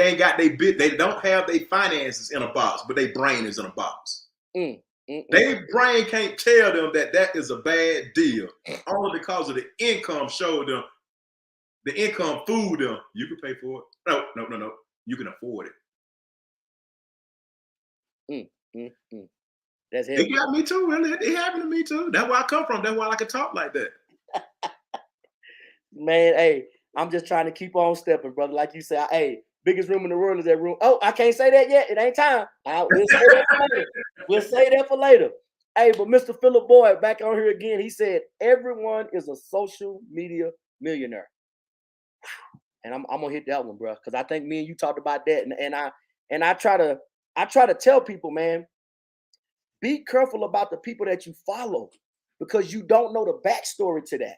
Speaker 2: ain't got they bit. They don't have their finances in a box, but their brain is in a box. Their brain can't tell them that is a bad deal, only because of the income showed them. The income fooled them. You can pay for it. No. You can afford it.
Speaker 1: That's it.
Speaker 2: It got me too. Really, it happened to me too. That's where I come from. That's why I can talk like that.
Speaker 1: Man, hey, I'm just trying to keep on stepping, brother. Like you said, hey, biggest room in the world is that room. Oh, I can't say that yet. It ain't time. We'll say that for later. We'll say that for later. Hey, but Mr. Phillip Boyd back on here again. He said everyone is a social media millionaire, and I'm gonna hit that one, bro, because I think me and you talked about that, and I try to tell people, man, be careful about the people that you follow because you don't know the backstory to that.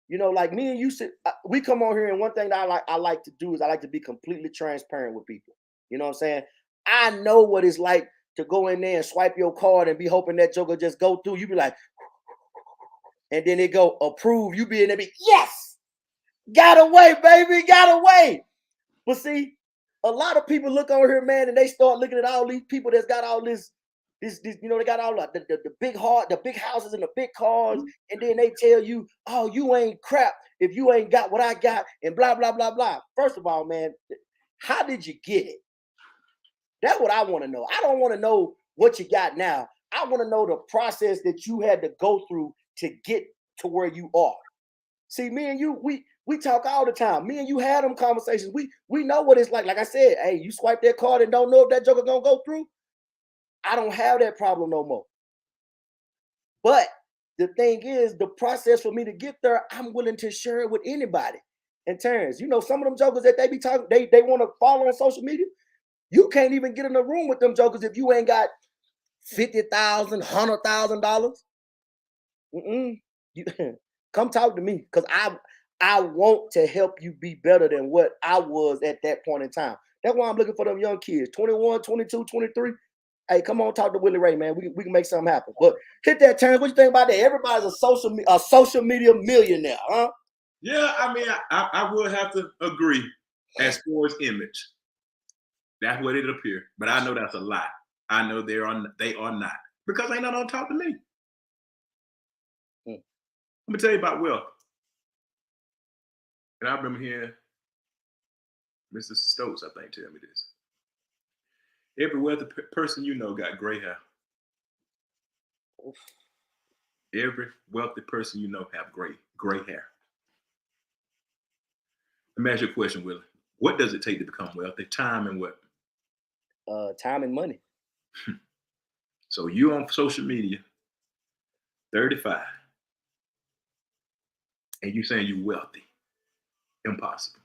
Speaker 1: You know, like me and you said, we come on here, and one thing that I like to do is I like to be completely transparent with people. You know what I'm saying? I know what it's like to go in there and swipe your card and be hoping that joker just go through. You be like, and then it go approve. You be in there, be yes, got away, baby, got away. But see, a lot of people look over here, man, and they start looking at all these people that's got all this, you know, they got all the big the big houses and the big cars, and then they tell you, oh, you ain't crap if you ain't got what I got, and blah, blah, blah, blah. First of all, man, how did you get it? That's what I want to know. I don't want to know what you got now. I want to know the process that you had to go through to get to where you are. See, me and you, we talk all the time. Me and you had them conversations. We know what it's like. Like I said, hey, you swipe that card and don't know if that joker gonna go through. I don't have that problem no more. But the thing is, the process for me to get there, I'm willing to share it with anybody. And Terrence, you know, some of them jokers that they be talking, they want to follow on social media. You can't even get in a room with them jokers if you ain't got $50,000, $100,000. Come talk to me, because I want to help you be better than what I was at that point in time. That's why I'm looking for them young kids, 21, 22, 23. Hey, come on, talk to Willie Ray, man. We can make something happen. But hit that turn. What you think about that? Everybody's a social media millionaire, huh?
Speaker 2: Yeah, I mean, I would have to agree as far as image. That's what it appears. But I know that's a lie. I know they are not. Because ain't none on talk to me. Let me tell you about wealth. And I remember hearing Mr. Stokes, I think, tell me this. Every wealthy person you know got gray hair. Every wealthy person you know have gray hair. Let me ask you a question, Willie. What does it take to become wealthy? Time and what?
Speaker 1: Time and money.
Speaker 2: So you on social media, 35, and you saying you wealthy. Impossible.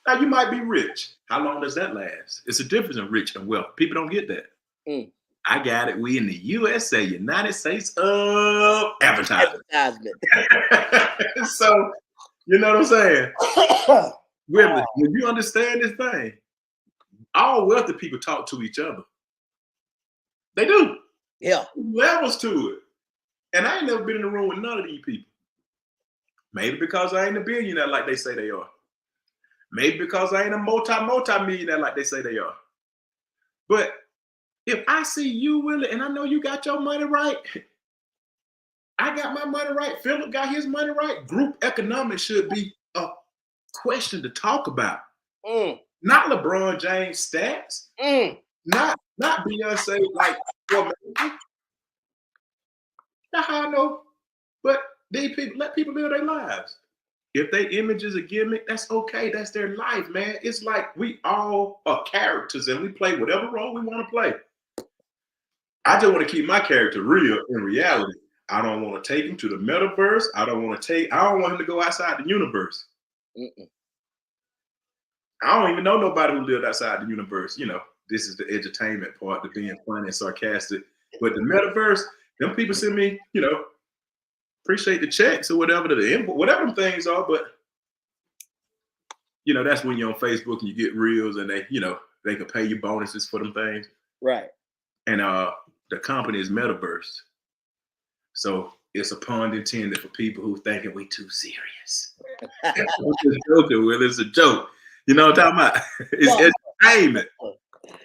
Speaker 2: Now you might be rich. How long does that last? It's a difference in rich and wealth. People don't get that. I got it. We in the USA, United States of advertisement. So, you know what I'm saying? Willie, when you understand this thing, all wealthy people talk to each other. They do.
Speaker 1: Yeah.
Speaker 2: Levels to it. And I ain't never been in a room with none of these people. Maybe because I ain't a billionaire like they say they are. Maybe because I ain't a multi-millionaire like they say they are. But if I see you, Willie, and I know you got your money right, I got my money right, Phillip got his money right, group economics should be a question to talk about. Not LeBron James stats. Not Beyonce, like, well, that's how I know. But these people, let people live their lives. If they image is a gimmick, that's okay. That's their life, man. It's like we all are characters and we play whatever role we want to play. I just want to keep my character real in reality. I don't want to take him to the metaverse. I don't want him to go outside the universe.
Speaker 1: Mm-mm.
Speaker 2: I don't even know nobody who lived outside the universe. This is the edutainment part, the being funny and sarcastic. But the metaverse, them people send me, appreciate the checks or whatever whatever them things are. But that's when you're on Facebook and you get reels and they can pay you bonuses for them things.
Speaker 1: Right.
Speaker 2: And the company is Metaverse. So it's a pun intended for people who thinking we too serious. I'm just joking, Will. It's a joke. You know what I'm talking about? It's entertainment.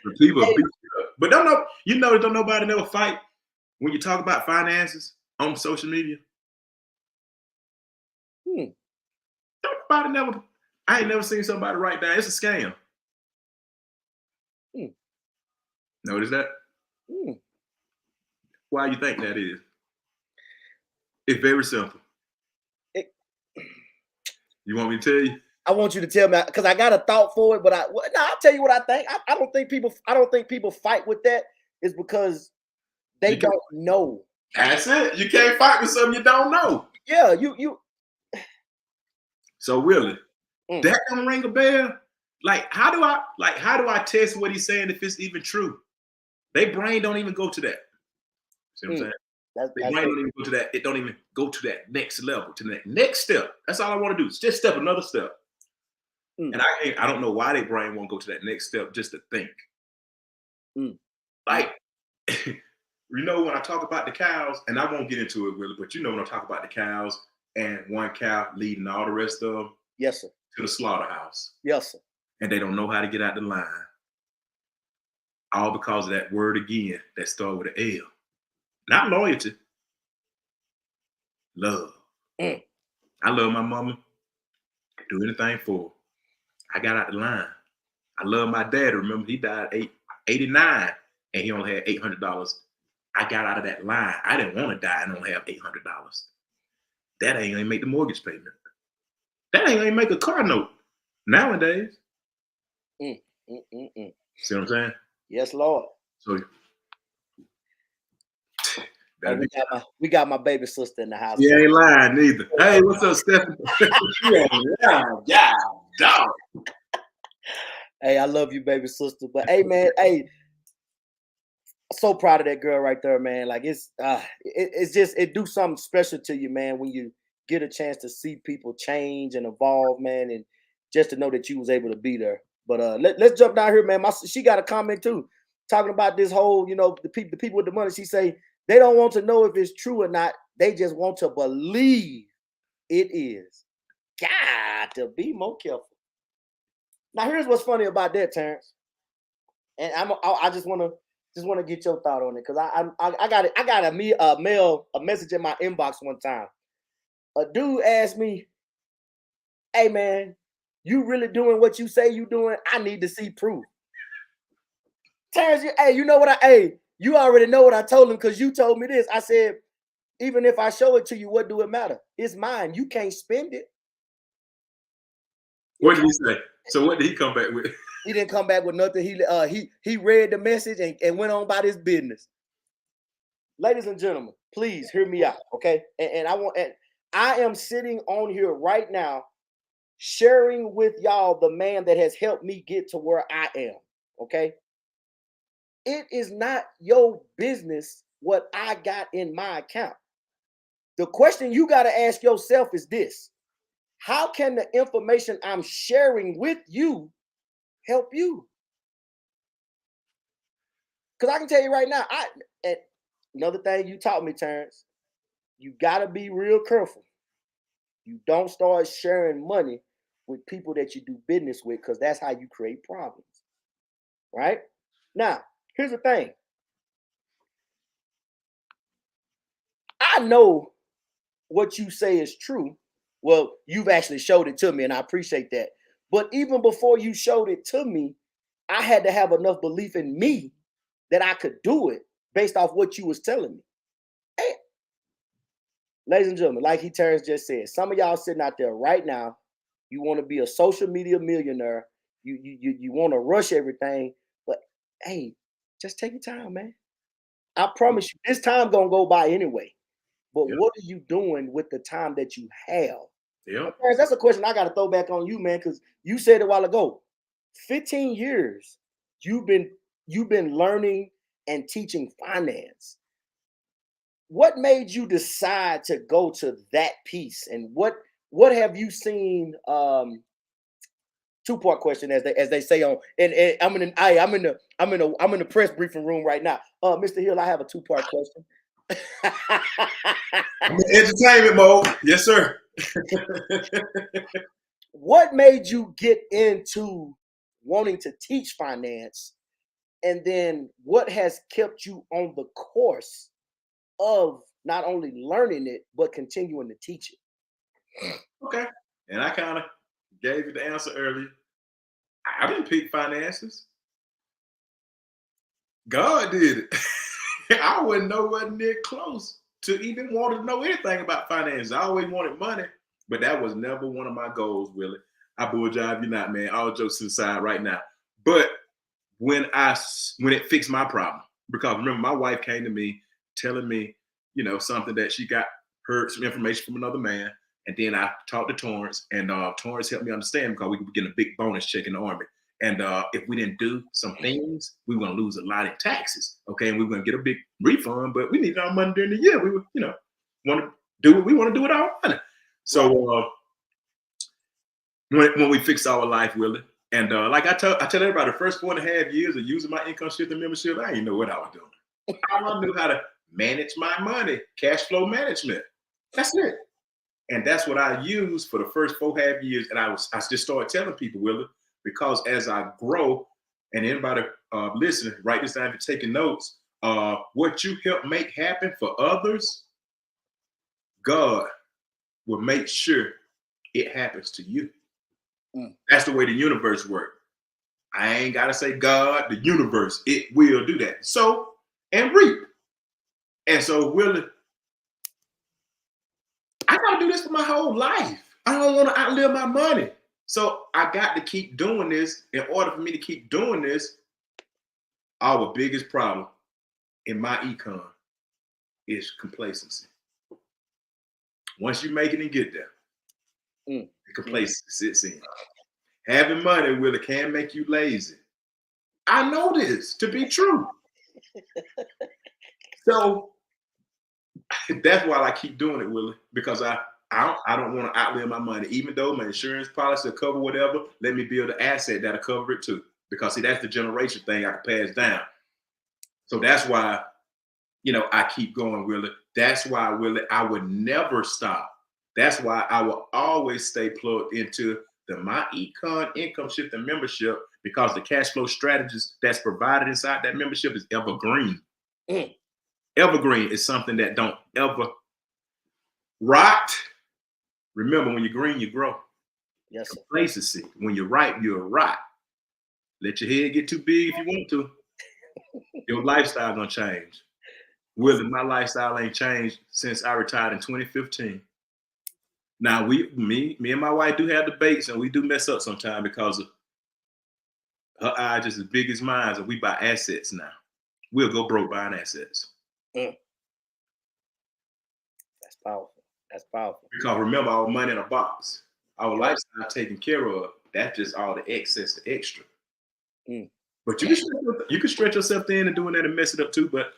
Speaker 2: For people, but don't nobody never fight when you talk about finances on social media. I ain't never seen somebody write down it's a scam. Notice that? Why you think that is? It's very simple. You want me to tell you?
Speaker 1: I want you to tell me because I got a thought for it, but I'll tell you what I think. I don't think people fight with that. It's because they don't know.
Speaker 2: That's it. You can't fight with something you don't know.
Speaker 1: Yeah, you.
Speaker 2: So Willie, that don't ring a bell. Like, how do I test what he's saying if it's even true? Their brain don't even go to that. See what I'm saying? Their brain don't even go to that. It don't even go to that next level, to that next step. That's all I want to do. Just step another step. And I don't know why their brain won't go to that next step just to think. Like, when I talk about the cows, and I won't get into it, Willie, but when I talk about the cows and one cow leading all the rest of them,
Speaker 1: yes, sir,
Speaker 2: to the slaughterhouse.
Speaker 1: Yes, sir.
Speaker 2: And they don't know how to get out the line. All because of that word again that started with an L. Not loyalty. Love. I love my mama. Do anything for her. I got out the line. I love my dad. Remember, he died 89 and he only had $800. I got out of that line. I didn't want to die and only have $800. That ain't gonna make the mortgage payment. That ain't gonna make a car note nowadays. See what I'm saying?
Speaker 1: Yes, Lord.
Speaker 2: So
Speaker 1: we got my baby sister in the house.
Speaker 2: You ain't lying neither. Hey, what's up, Stephanie? Yeah, dog.
Speaker 1: Hey, I love you, baby sister. But hey, man, so proud of that girl right there, man. Like it's just it do something special to you, man, when you get a chance to see people change and evolve, man, and just to know that you was able to be there. But let's jump down here, man. She got a comment too, talking about this whole, the people with the money. She say they don't want to know if it's true or not. They just want to believe it is. Got to be more careful. Now, here's what's funny about that, Terrence. And I just want to get your thought on it because I got a message in my inbox one time. A dude asked me, "Hey man, you really doing what you say you doing? I need to see proof." Terrence, you already know what I told him because you told me this. I said, even if I show it to you, what do it matter? It's mine. You can't spend it.
Speaker 2: What did he say? So what did he come back with?
Speaker 1: He didn't come back with nothing. He read the message and went on about his business. Ladies and gentlemen, please hear me out, okay? And I am sitting on here right now sharing with y'all the man that has helped me get to where I am, okay? It is not your business what I got in my account. The question you got to ask yourself is this: how can the information I'm sharing with you help you? Because I can tell you right now, another thing you taught me, Terrence, you got to be real careful. You don't start sharing money with people that you do business with because that's how you create problems, right? Now, here's the thing. I know what you say is true. Well, you've actually showed it to me, and I appreciate that. But even before you showed it to me, I had to have enough belief in me that I could do it based off what you was telling me. Hey, ladies and gentlemen, like he Terrence just said, some of y'all sitting out there right now, you want to be a social media millionaire. You want to rush everything, but hey, just take your time, man. I promise you, this time gonna go by anyway. But
Speaker 2: Yep.
Speaker 1: what are you doing with the time that you have?
Speaker 2: Yep.
Speaker 1: Terrence, that's a question I got to throw back on you, man, because you said it a while ago. 15 years you've been learning and teaching finance. What made you decide to go to that piece, and what have you seen? Two-part question, as they say on, and I'm in the press briefing room right now. Mr. Hill, I have a two-part question.
Speaker 2: I'm in entertainment mode. Yes, sir.
Speaker 1: What made you get into wanting to teach finance, and then what has kept you on the course of not only learning it but continuing to teach it?
Speaker 2: Okay. And I kind of gave you the answer earlier. I didn't pick finances. God did it. I wasn't nowhere near close to even want to know anything about finances. I always wanted money, but that was never one of my goals, Willie. I bulljive you not, man. All jokes to the side right now. But when it fixed my problem, because remember my wife came to me telling me, something that she heard some information from another man, and then I talked to Torrance, and Torrance helped me understand because we were getting a big bonus check in the Army. And if we didn't do some things, we were going to lose a lot in taxes. Okay. And we were going to get a big refund, but we needed our money during the year. We were, want to do what we want to do with our money. So when we fixed our life, Willie, and like I tell everybody, the first 4.5 years of using my income shifting membership, I didn't know what I was doing. I knew how to manage my money, cash flow management. That's it. And that's what I used for the first 4.5 years. And I just started telling people, Willie, because as I grow, and anybody listening, write this down if you're taking notes. What you help make happen for others, God will make sure it happens to you. That's the way the universe works. I ain't got to say God, the universe, it will do that. So, and reap. And so, Willie, I got to do this for my whole life. I don't want to outlive my money. So I got to keep doing this. In order for me to keep doing this, our biggest problem in my econ is complacency. Once you make it and get there, the complacency sits in. Having money, Willie, can make you lazy. I know this to be true. So that's why I keep doing it, Willie, because I don't want to outlive my money. Even though my insurance policy will cover whatever, let me build an asset that'll cover it too. Because see, that's the generation thing I can pass down. So that's why, I keep going, Willie. That's why, Willie, I would never stop. That's why I will always stay plugged into my econ income shifting membership, because the cash flow strategies that's provided inside that membership is evergreen. Evergreen is something that don't ever rot. Remember, when you're green, you grow.
Speaker 1: Yes, sir.
Speaker 2: Complacency. When you're ripe, you're rot. Let your head get too big if you want to. Your lifestyle gonna change. Willie, my lifestyle ain't changed since I retired in 2015. Now me and my wife do have debates, and we do mess up sometimes because of her eyes just as big as mine, and we buy assets now. We'll go broke buying assets.
Speaker 1: That's powerful. That's powerful.
Speaker 2: Because remember, our money in a box, our lifestyle taken care of. That's just all the excess, the extra. But you can stretch yourself thin and doing that and mess it up too. But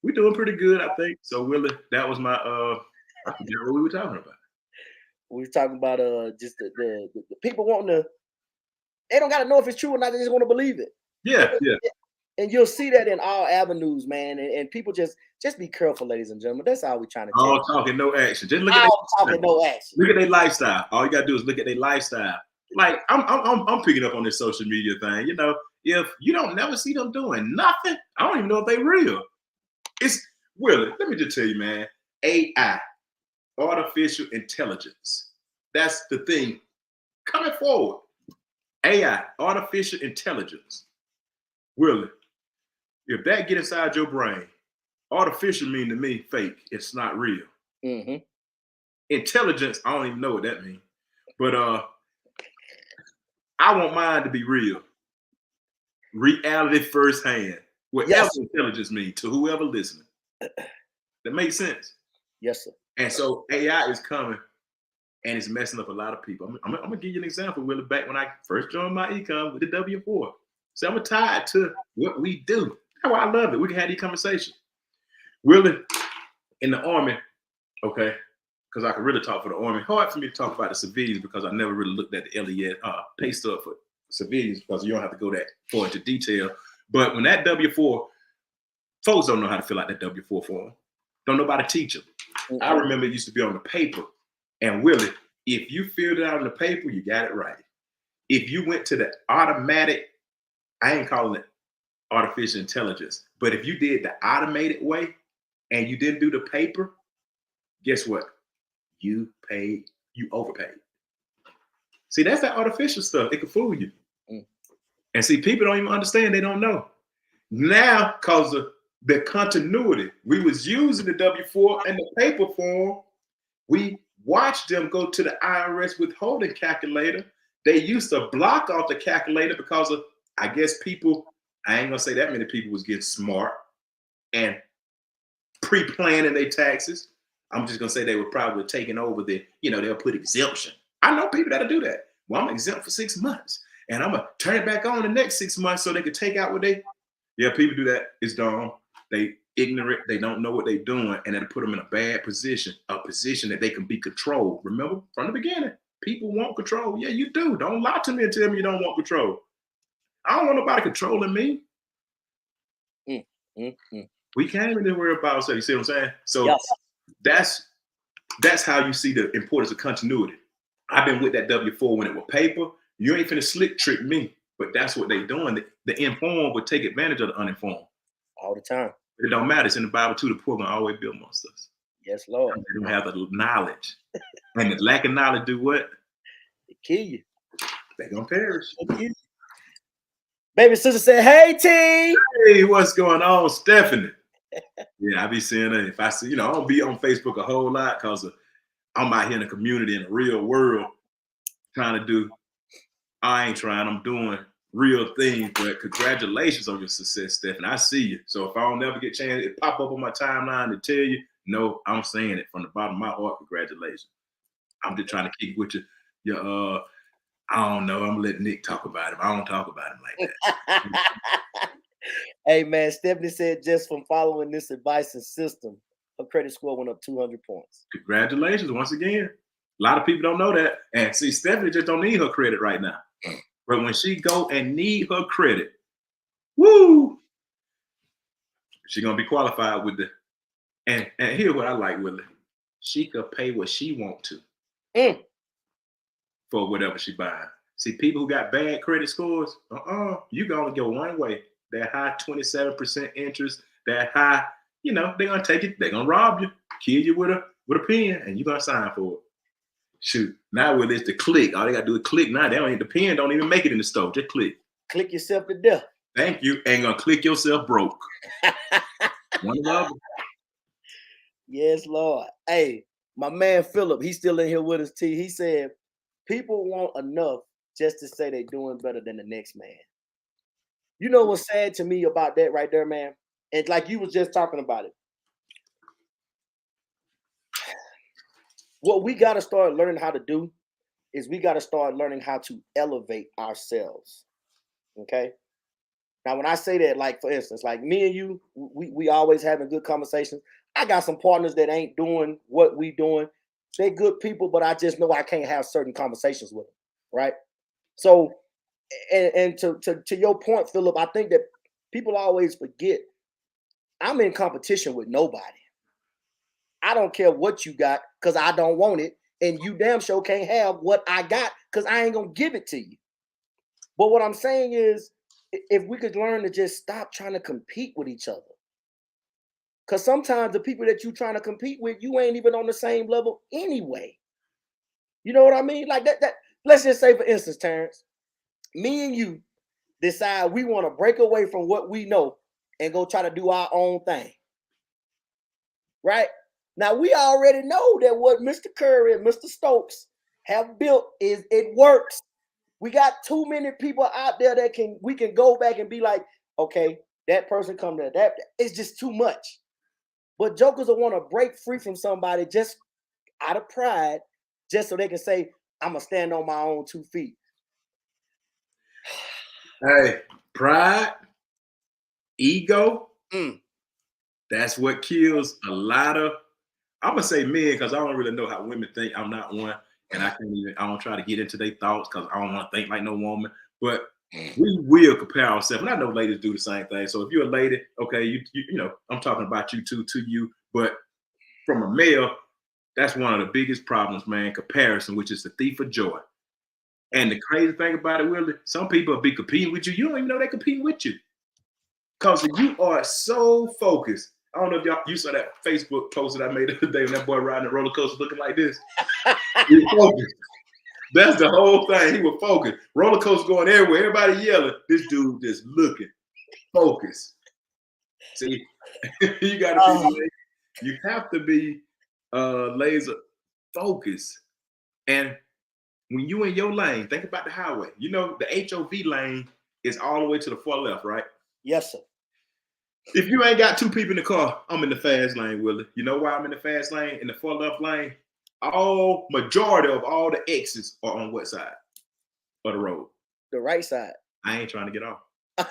Speaker 2: we're doing pretty good, I think. So Willie, that was my I forget what we were talking about.
Speaker 1: We were talking about just the people wanting to. They don't got to know if it's true or not. They just want to believe it.
Speaker 2: Yeah.
Speaker 1: And you'll see that in all avenues, man. And people just be careful, ladies and gentlemen. That's all we're trying to tell
Speaker 2: All
Speaker 1: you.
Speaker 2: talking, no action. Just look at
Speaker 1: no action.
Speaker 2: Look at their lifestyle. All you gotta do is look at their lifestyle. Like I'm picking up on this social media thing. If you don't never see them doing nothing, I don't even know if they real. It's Willie. Let me just tell you, man. AI, artificial intelligence. That's the thing coming forward. AI, artificial intelligence. Willie, if that get inside your brain, artificial mean to me fake. It's not real. intelligence, I don't even know what that means. But I want mine to be real. Reality firsthand. Whatever intelligence means to whoever listening. That makes sense.
Speaker 1: Yes, sir.
Speaker 2: And so AI is coming and it's messing up a lot of people. I'm gonna give you an example, Willie. Back when I first joined my econ with the W4. So I'm tied to what we do. That's why I love it. We can have these conversations. Willie, in the Army, okay, because I can really talk for the Army. Hard for me to talk about the civilians because I never really looked at the LES pay stub for civilians because you don't have to go that far into detail. But when that W4, folks don't know how to fill out that W4 form. Don't nobody teach them. Mm-hmm. I remember it used to be on the paper. And Willie, if you filled it out on the paper, you got it right. If you went to the automatic, I ain't calling it artificial intelligence, but if you did the automated way and you didn't do the paper, guess what? You overpaid. See, that's that artificial stuff. It can fool you. Mm. And see, people don't even understand. They don't know. Now, because of the continuity, we was using the W4 and the paper form. We watched them go to the IRS withholding calculator. They used to block off the calculator because of, I guess, people, I ain't gonna say that many people was getting smart and pre-planning their taxes. I'm just gonna say they were probably taking over they'll put exemption. I know people that'll do that. Well, I'm exempt for 6 months and I'm gonna turn it back on the next 6 months so they can take out yeah, people do that. It's dumb. They ignorant. They don't know what they're doing, and it'll put them in a bad position, a position that they can be controlled. Remember from the beginning, people want control. Yeah, you do. Don't lie to me and tell me you don't want control. I don't want nobody controlling me. We can't even worry about ourselves. You see what I'm saying? So yes. That's how you see the importance of continuity. I've been with that W4 when it was paper. You ain't finna slick trick me, but that's what they doing. The informed would take advantage of the uninformed.
Speaker 1: All the time.
Speaker 2: It don't matter. It's in the Bible too. The poor gonna always be amongst us.
Speaker 1: Yes, Lord.
Speaker 2: They don't have the knowledge. And the lack of knowledge do what?
Speaker 1: They kill you.
Speaker 2: They gonna perish.
Speaker 1: Baby sister said, hey, T.
Speaker 2: Hey, what's going on, Stephanie? Yeah, I be seeing it. If I see, I don't be on Facebook a whole lot because I'm out here in the community in the real world trying to do, I ain't trying, I'm doing real things. But congratulations on your success, Stephanie. I see you. So if I don't ever get a chance, it pop up on my timeline to tell you, no, I'm saying it from the bottom of my heart. Congratulations. I'm just trying to keep with your I don't know. I'm letting Nick talk about him. I don't talk about him like that.
Speaker 1: Hey, man, Stephanie said just from following this advice and system, her credit score went up 200 points.
Speaker 2: Congratulations once again. A lot of people don't know that. And see, Stephanie just don't need her credit right now. But when she go and need her credit, woo, she's going to be qualified with the, and here's what I like, Willie. She could pay what she want to for whatever she buying. See, people who got bad credit scores, you can only go one way. That high 27% interest, that high, they're gonna take it, they're gonna rob you, kill you with a pen, and you're gonna sign for it. Shoot. Now with it's the click. All they gotta do is click. Now the pen don't even make it in the store. Just click.
Speaker 1: Click yourself to death.
Speaker 2: Thank you. Ain't gonna click yourself broke. One love.
Speaker 1: Yes, Lord. Hey, my man Philip, he's still in here with us, T. He said, people want enough just to say they're doing better than the next man. You know what's sad to me about that right there, man? And like you was just talking about it. What we got to start learning how to do is we got to start learning how to elevate ourselves. Okay? Now, when I say that, like, for instance, like me and you, we always having good conversations. I got some partners that ain't doing what we doing. They're good people, but I just know I can't have certain conversations with them, right? So, and to your point, Philip, I think that people always forget I'm in competition with nobody. I don't care what you got because I don't want it. And you damn sure can't have what I got because I ain't going to give it to you. But what I'm saying is, if we could learn to just stop trying to compete with each other. Because sometimes the people that you're trying to compete with, you ain't even on the same level anyway. You know what I mean? Like that let's just say, for instance, Terrence, me and you decide we want to break away from what we know and go try to do our own thing. Right? Now we already know that what Mr. Curry and Mr. Stokes have built is it works. We got too many people out there that we can go back and be like, okay, that person come there. That it's just too much. But jokers will want to break free from somebody just out of pride, just so they can say, I'm gonna stand on my own 2 feet.
Speaker 2: Hey, pride, ego, that's what kills a lot of, I'm gonna say men, because I don't really know how women think. I'm not one, and I don't try to get into their thoughts because I don't want to think like no woman. But we will compare ourselves, and I know ladies do the same thing. So if you're a lady, okay, you know, I'm talking about you too, to you. But from a male, that's one of the biggest problems, man. Comparison, which is the thief of joy. And the crazy thing about it, Willie, some people will be competing with you. You don't even know they're competing with you because you are so focused. I don't know if you saw that Facebook post that I made the other day when that boy riding a roller coaster looking like this. He was focused. That's the whole thing. He was focused. Roller coaster going everywhere. Everybody yelling. This dude just looking. Focused. See, you gotta be. You have to be laser focused. And when you in your lane, think about the highway. You know the HOV lane is all the way to the far left, right?
Speaker 1: Yes, sir.
Speaker 2: If you ain't got 2 people in the car, I'm in the fast lane, Willie. You know why I'm in the fast lane? In the far left lane, majority of all the exits are on what side of the road?
Speaker 1: The right side.
Speaker 2: I ain't trying to get off. I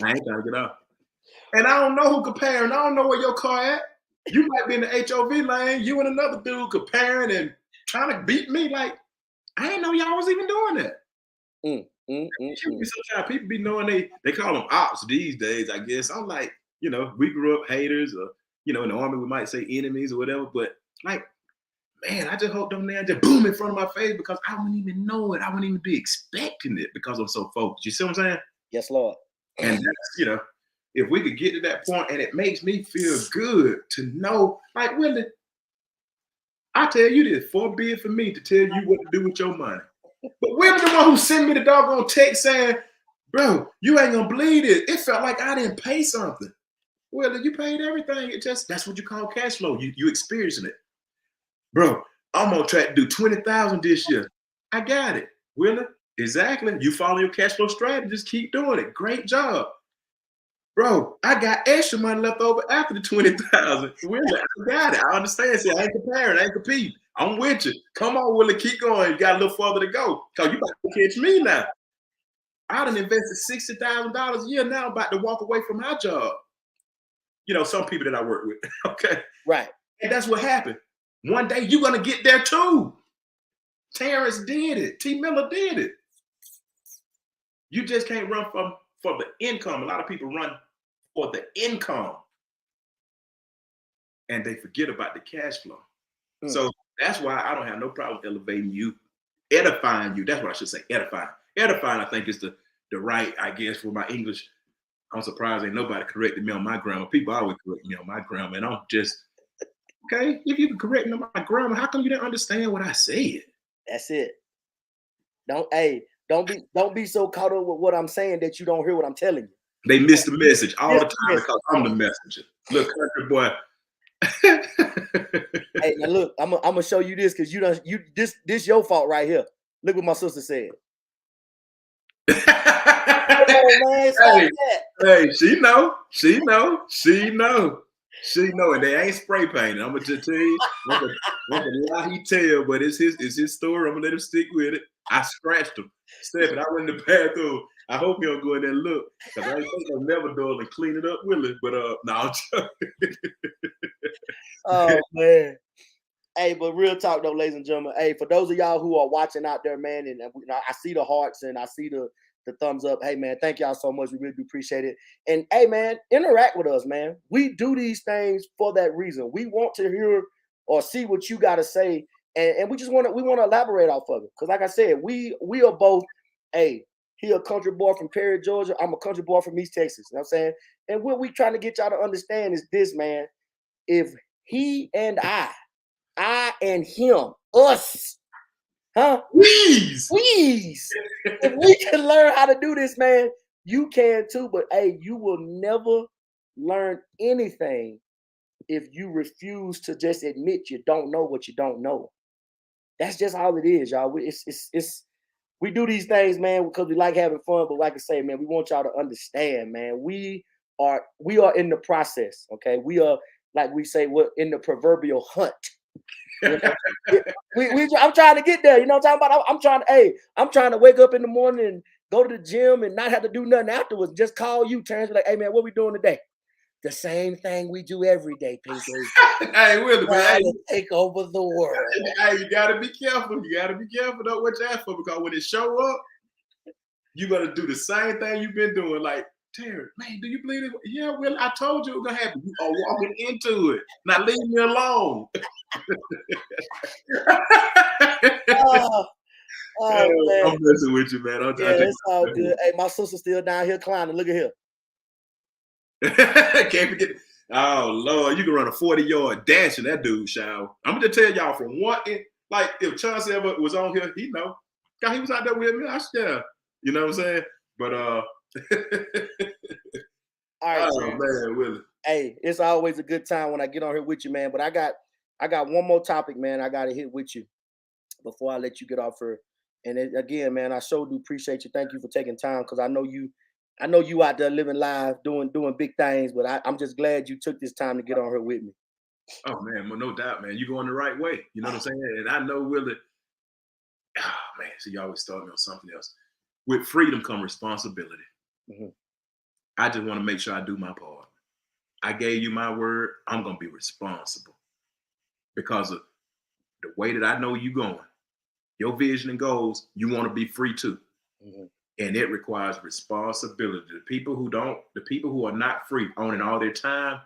Speaker 2: ain't trying to get off. And I don't know who comparing. I don't know where your car at. You might be in the HOV lane. You and another dude comparing and trying to beat me. Like, I ain't know y'all was even doing that. Sometimes people be knowing they call them ops these days, I guess. I'm like, you know, we grew up haters, or, you know, in the army we might say enemies or whatever. But like, man, I just hope them man just boom in front of my face because I wouldn't even know it. I wouldn't even be expecting it because I'm so focused. You see what I'm saying?
Speaker 1: Yes, Lord.
Speaker 2: And that's, you know, if we could get to that point, and it makes me feel good to know, like, Willie, I tell you this, forbid for me to tell you what to do with your money. But Willie the one who sent me the doggone text saying, bro, you ain't gonna believe it. It felt like I didn't pay something. Willie, you paid everything. That's what you call cash flow. You experiencing it. Bro, I'm on track to do 20,000 this year. I got it. Willie, exactly. You follow your cash flow strategy, just keep doing it. Great job. Bro, I got extra money left over after the 20,000. Willie, I got it. I understand. See, I ain't comparing. I ain't competing. I'm with you. Come on, Willie, keep going. You got a little further to go. Because you about to catch me now. I done invested $60,000 a year now, about to walk away from my job. You know, some people that I work with. Okay.
Speaker 1: Right.
Speaker 2: And that's what happened. One day you're going to get there too. Terrence did it. T. Miller did it. You just can't run for the income. A lot of people run for the income. And they forget about the cash flow. So that's why I don't have no problem elevating you, edifying you. That's what I should say, edifying. Edifying, I think, is the right, I guess, for my English. I'm surprised ain't nobody corrected me on my grammar. People always correct me on my grammar. And I'm just, okay, if you can correct me on my grammar, how come you didn't understand what I said?
Speaker 1: That's it. Don't be so caught up with what I'm saying that you don't hear what I'm telling you.
Speaker 2: They miss the message all the time because I'm the messenger. Look, country boy.
Speaker 1: Hey, now look, I'm gonna show you this because this your fault right here. Look what my sister said.
Speaker 2: Hey, she know, and they ain't spray painting. I'm gonna just tell you, I can lie he tell, but it's his story. I'm gonna let him stick with it. I scratched him. Stephen, I went in the bathroom. I hope you don't go in there and look, because I ain't think I'll never do it and clean it up with it. But no, I'm joking.
Speaker 1: Oh man. Hey, but real talk though, ladies and gentlemen. Hey, for those of y'all who are watching out there, man, and I see the hearts and I see the thumbs up. Hey man, thank y'all so much. We really do appreciate it. And hey man, interact with us, man. We do these things for that reason. We want to hear or see what you got to say, and we want to elaborate off of it. Because like I said, we are both. Hey, he a country boy from Perry, Georgia. I'm a country boy from East Texas. You know what I'm saying? And what we trying to get y'all to understand is this, man. If he and I and him, us, huh? Please. If we can learn how to do this, man, you can too. But hey, you will never learn anything if you refuse to just admit you don't know what you don't know. That's just all it is, y'all. We do these things, man, because we like having fun. But like I say, man, we want y'all to understand, man. We are in the process. Okay, we are, like we say, we're in the proverbial hunt. You know? I'm trying to get there. You know what I'm talking about? I'm trying to wake up in the morning and go to the gym and not have to do nothing afterwards. Just call you, Terrence, like, hey man, what we doing today? The same thing we do every day, PJ.
Speaker 2: Hey, Willie, man.
Speaker 1: Trying to take over the world.
Speaker 2: Hey, you gotta be careful. You gotta be careful though what you ask for, because when it show up, you gotta do the same thing you've been doing. Like, Terry, man, do you believe it? Yeah, Willie, I told you it was gonna happen. You are walking into it. Now leave me alone.
Speaker 1: Man.
Speaker 2: I'm messing with you, man.
Speaker 1: It's all good. Hey, my sister's still down here climbing. Look at here.
Speaker 2: Can't forget. Oh Lord, you can run a 40-yard dash in that dude shower. I'm gonna tell y'all from one end, like if Chauncey ever was on here, he know. God, he was out there with me. I swear. You know what I'm saying? But
Speaker 1: all right,
Speaker 2: man, Willie.
Speaker 1: Hey, it's always a good time when I get on here with you, man. But I got one more topic, man. I gotta hit with you before I let you get off here. And again, man, I so do appreciate you. Thank you for taking time, because I know you out there living live, doing big things. But I'm just glad you took this time to get on here with me.
Speaker 2: Oh man, well, no doubt, man. You're going the right way. You know what I'm saying? And I know, Willie. Oh man, so you always start me on something else. With freedom come responsibility.
Speaker 1: Mm-hmm.
Speaker 2: I just want to make sure I do my part. I gave you my word. I'm gonna be responsible because of the way that I know you going. Your vision and goals, you want to be free too. Mm-hmm. And it requires responsibility. The people who are not free, owning all their time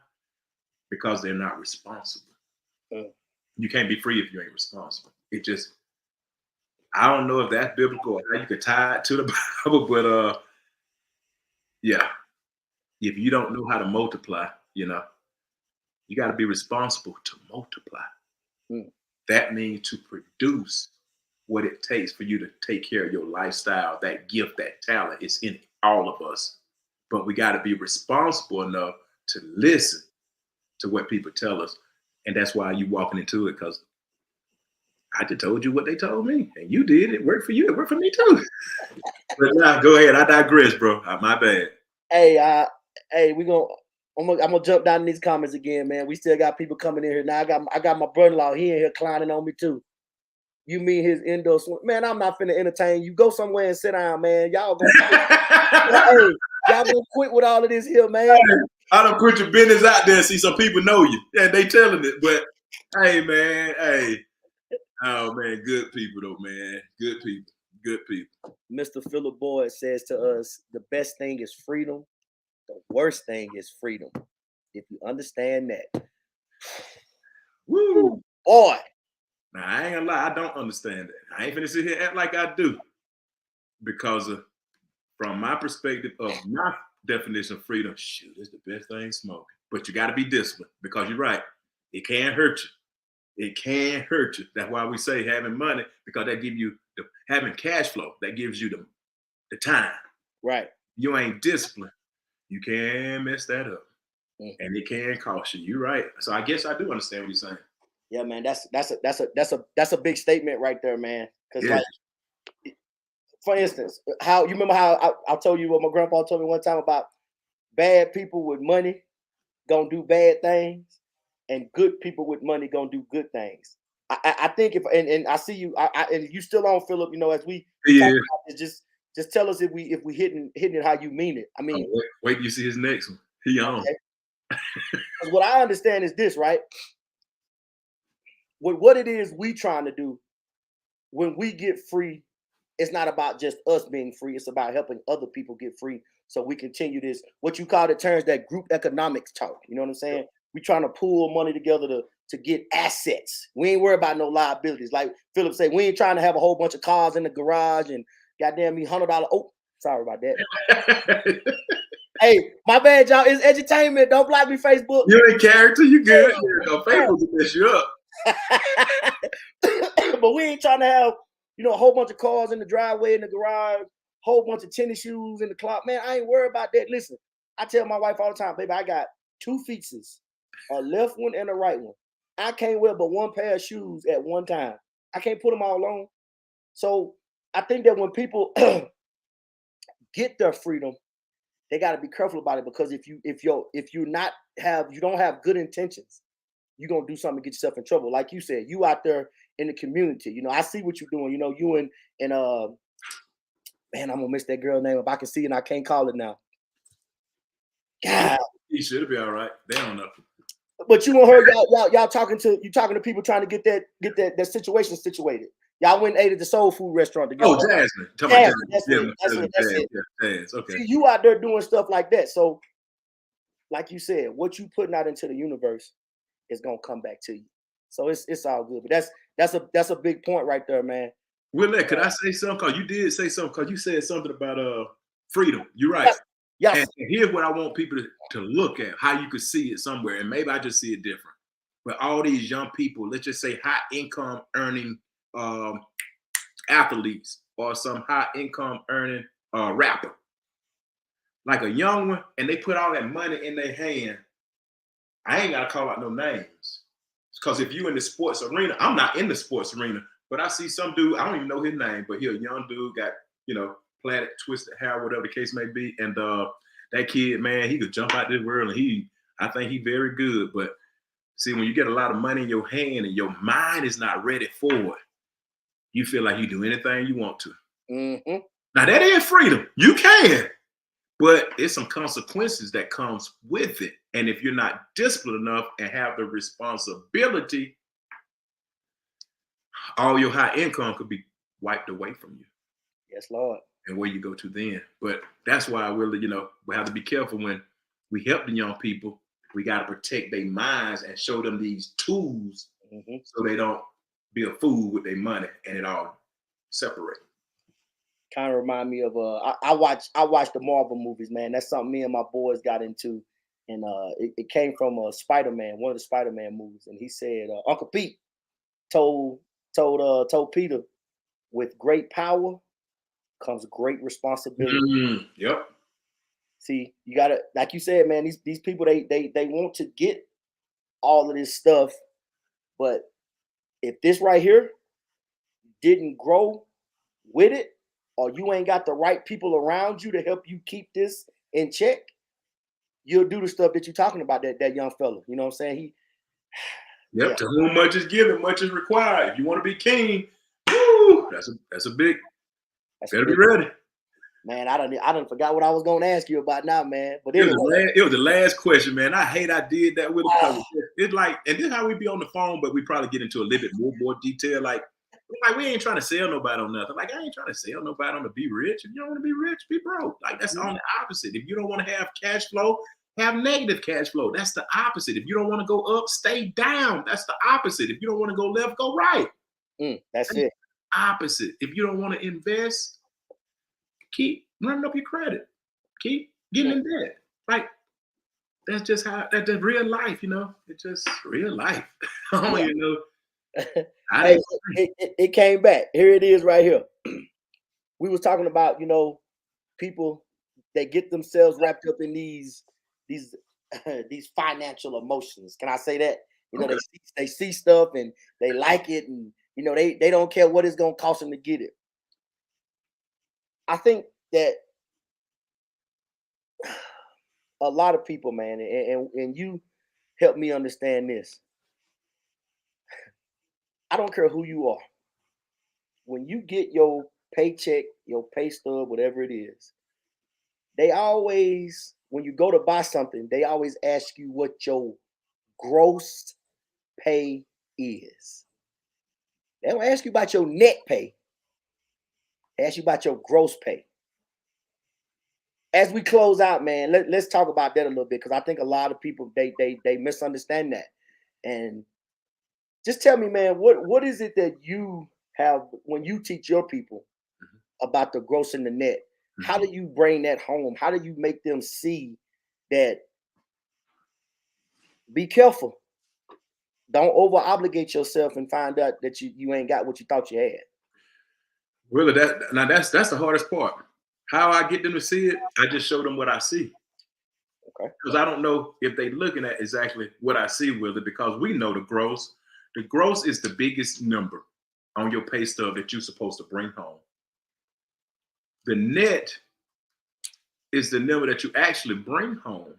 Speaker 2: because they're not responsible. Mm-hmm. You can't be free if you ain't responsible. I don't know if that's biblical or how you could tie it to the Bible, but yeah. If you don't know how to multiply, you got to be responsible to multiply. Mm. That means to produce what it takes for you to take care of your lifestyle. That gift, that talent is in all of us. But we got to be responsible enough to listen to what people tell us. And that's why you walking into it, because I just told you what they told me. And you did. It worked for you. It worked for me too. But now, go ahead. I digress, bro. My bad.
Speaker 1: Hey, I'm gonna jump down in these comments again, man. We still got people coming in here now. I got my brother-in-law. He in here clowning on me too. You mean his indoor swim? Man, I'm not finna entertain you. Go somewhere and sit down, man. Y'all gonna y'all gonna quit with all of this here, man.
Speaker 2: I done put your business out there. See, some people know you. Yeah, they telling it. But hey, man, hey. Oh man, good people though, man. Good people. Good people.
Speaker 1: Mr. Philip Boyd says to us, the best thing is freedom. The worst thing is freedom. If you understand that.
Speaker 2: Woo.
Speaker 1: Boy.
Speaker 2: Now, I ain't gonna lie, I don't understand that. I ain't finna sit here and act like I do. Because from my perspective of my definition of freedom, shoot, it's the best thing smoking. But you gotta be disciplined, because you're right. It can hurt you. It can hurt you. That's why we say having money, because that gives you having cash flow, that gives you the time.
Speaker 1: Right.
Speaker 2: You ain't disciplined, you can mess that up. Mm-hmm. And it can cost you. You're right. So I guess I do understand what you're saying.
Speaker 1: Yeah, man, that's a big statement right there, man. Because like, for instance, how you remember how I told you what my grandpa told me one time about bad people with money gonna do bad things, and good people with money gonna do good things. I think if and I see you, and you still on, Philip. As we talk about it, just tell us if we hitting it how you mean it. I mean,
Speaker 2: wait till you see his next one. He on.
Speaker 1: Because what I understand is this, right? What it is we trying to do when we get free, it's not about just us being free. It's about helping other people get free, so we continue this, what you call the terms, that group economics talk. You know what I'm saying? We trying to pool money together to get assets. We ain't worried about no liabilities. Like Philip said, we ain't trying to have a whole bunch of cars in the garage and goddamn me $100. Oh, sorry about that. Hey, my bad, y'all. It's edutainment. Don't block me, Facebook.
Speaker 2: You're in character. You good. Facebook will mess you up.
Speaker 1: But we ain't trying to have, a whole bunch of cars in the driveway, in the garage, whole bunch of tennis shoes in the closet. Man, I ain't worried about that. Listen, I tell my wife all the time, baby, I got 2 feetses, a left one and a right one. I can't wear but 1 pair of shoes at one time. I can't put them all on. So I think that when people get their freedom, they got to be careful about it, because if you don't have good intentions, you're gonna do something to get yourself in trouble. Like you said, you out there in the community. I see what you're doing. You and man, I'm gonna miss that girl name. If I can see it and I can't call it now. God.
Speaker 2: He should be all right. They don't know.
Speaker 1: But you gonna hear y'all talking to people trying to get that situation situated. Y'all went and ate at the soul food restaurant together.
Speaker 2: Oh, Jasmine.
Speaker 1: Jasmine, that's it.
Speaker 2: Jazz. Okay.
Speaker 1: See, you out there doing stuff like that. So, like you said, what you putting out into the universe is gonna come back to you. So it's all good. But that's a big point right there, man.
Speaker 2: Willette, could I say something? Because you did say something. Because you said something about freedom. You're right.
Speaker 1: Yes.
Speaker 2: And here's what I want people to look at, how you could see it somewhere. And maybe I just see it different. But all these young people, let's just say high income earning athletes, or some high income earning rapper, like a young one, and they put all that money in their hand. I ain't got to call out no names. Because if you in the sports arena, I'm not in the sports arena, but I see some dude, I don't even know his name, but he a young dude, got, plaited, twisted hair, whatever the case may be. And that kid, man, he could jump out this world, and I think he very good. But see, when you get a lot of money in your hand and your mind is not ready for it, you feel like you do anything you want to.
Speaker 1: Mm-hmm.
Speaker 2: Now that is freedom. You can, but it's some consequences that comes with it. And if you're not disciplined enough and have the responsibility, all your high income could be wiped away from you.
Speaker 1: Yes, Lord.
Speaker 2: And where you go to then. But that's why I really, we have to be careful when we help the young people. We got to protect their minds and show them these tools, so they don't be a fool with their money and it all separate.
Speaker 1: Kind of remind me of I watch the Marvel movies, man. That's something me and my boys got into, and it came from Spider-Man, one of the Spider-Man movies, and he said Uncle Pete told Peter, with great power comes great responsibility.
Speaker 2: Yep.
Speaker 1: See, you gotta, like you said, man, these people they want to get all of this stuff, but if this right here didn't grow with it, or you ain't got the right people around you to help you keep this in check, you'll do the stuff that you're talking about, that young fella. You know what I'm saying?
Speaker 2: Yep. Yeah. To whom much is given, much is required. If you want to be king, woo, that's a big. Better be ready.
Speaker 1: Man, I done forgot what I was gonna ask you about now, man. But
Speaker 2: anyway. It was the last question, man. I hate I did that with it. It's like, and this is how we be on the phone, but we probably get into a little bit more detail. Like we ain't trying to sell nobody on nothing. Like I ain't trying to sell nobody on to be rich. If you don't want to be rich, be broke. Like that's on the opposite. If you don't want to have cash flow, have negative cash flow. That's the opposite. If you don't want to go up, stay down. That's the opposite. If you don't want to go left, go right.
Speaker 1: That's it.
Speaker 2: Opposite. If you don't want to invest, keep running up your credit. Keep getting in debt. Like that's just that's real life, It's just real life. I don't even know.
Speaker 1: Hey, it came back. Here it is right here. We was talking about, people that get themselves wrapped up in these financial emotions. Can I say that? Okay. They see stuff and they like it, and they don't care what it's gonna cost them to get it. I think that a lot of people, man, and you help me understand this. I don't care who you are. When you get your paycheck, your pay stub, whatever it is, they always, when you go to buy something, they always ask you what your gross pay is. They don't ask you about your net pay. They ask you about your gross pay. As we close out, man, let's talk about that a little bit, because I think a lot of people they misunderstand that. And just tell me, man, what is it that you have when you teach your people about the gross and the net? How do you bring that home? How do you make them see that? Be careful. Don't over obligate yourself and find out that you ain't got what you thought you had.
Speaker 2: Really, that's the hardest part. How I get them to see it, I just show them what I see.
Speaker 1: Okay.
Speaker 2: Because I don't know if they're looking at exactly what I see with it, because we know the gross. The gross is the biggest number on your pay stub that you're supposed to bring home. The net is the number that you actually bring home.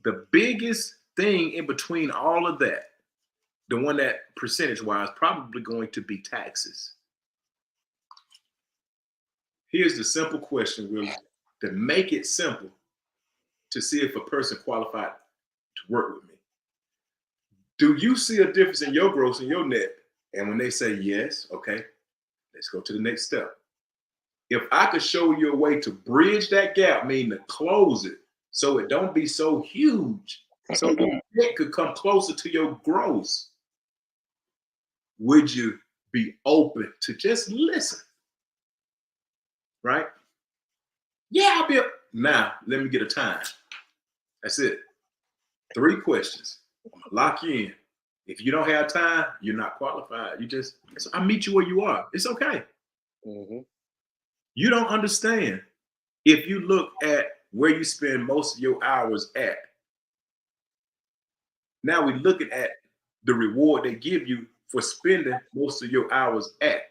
Speaker 2: The biggest thing in between all of that, the one that percentage-wise probably going to be taxes. Here's the simple question, Willie, to make it simple to see if a person qualified to work with me. Do you see a difference in your gross and your net? And when they say yes, okay, let's go to the next step. If I could show you a way to bridge that gap, meaning to close it, so it don't be so huge, so your net could come closer to your gross, would you be open to just listen? Right? Yeah, I'll be. Now, let me get a time. That's it. 3 questions. I'm gonna lock you in. If you don't have time, you're not qualified. I meet you where you are. It's okay.
Speaker 1: Mm-hmm.
Speaker 2: You don't understand. If you look at where you spend most of your hours at, now we're looking at the reward they give you for spending most of your hours at.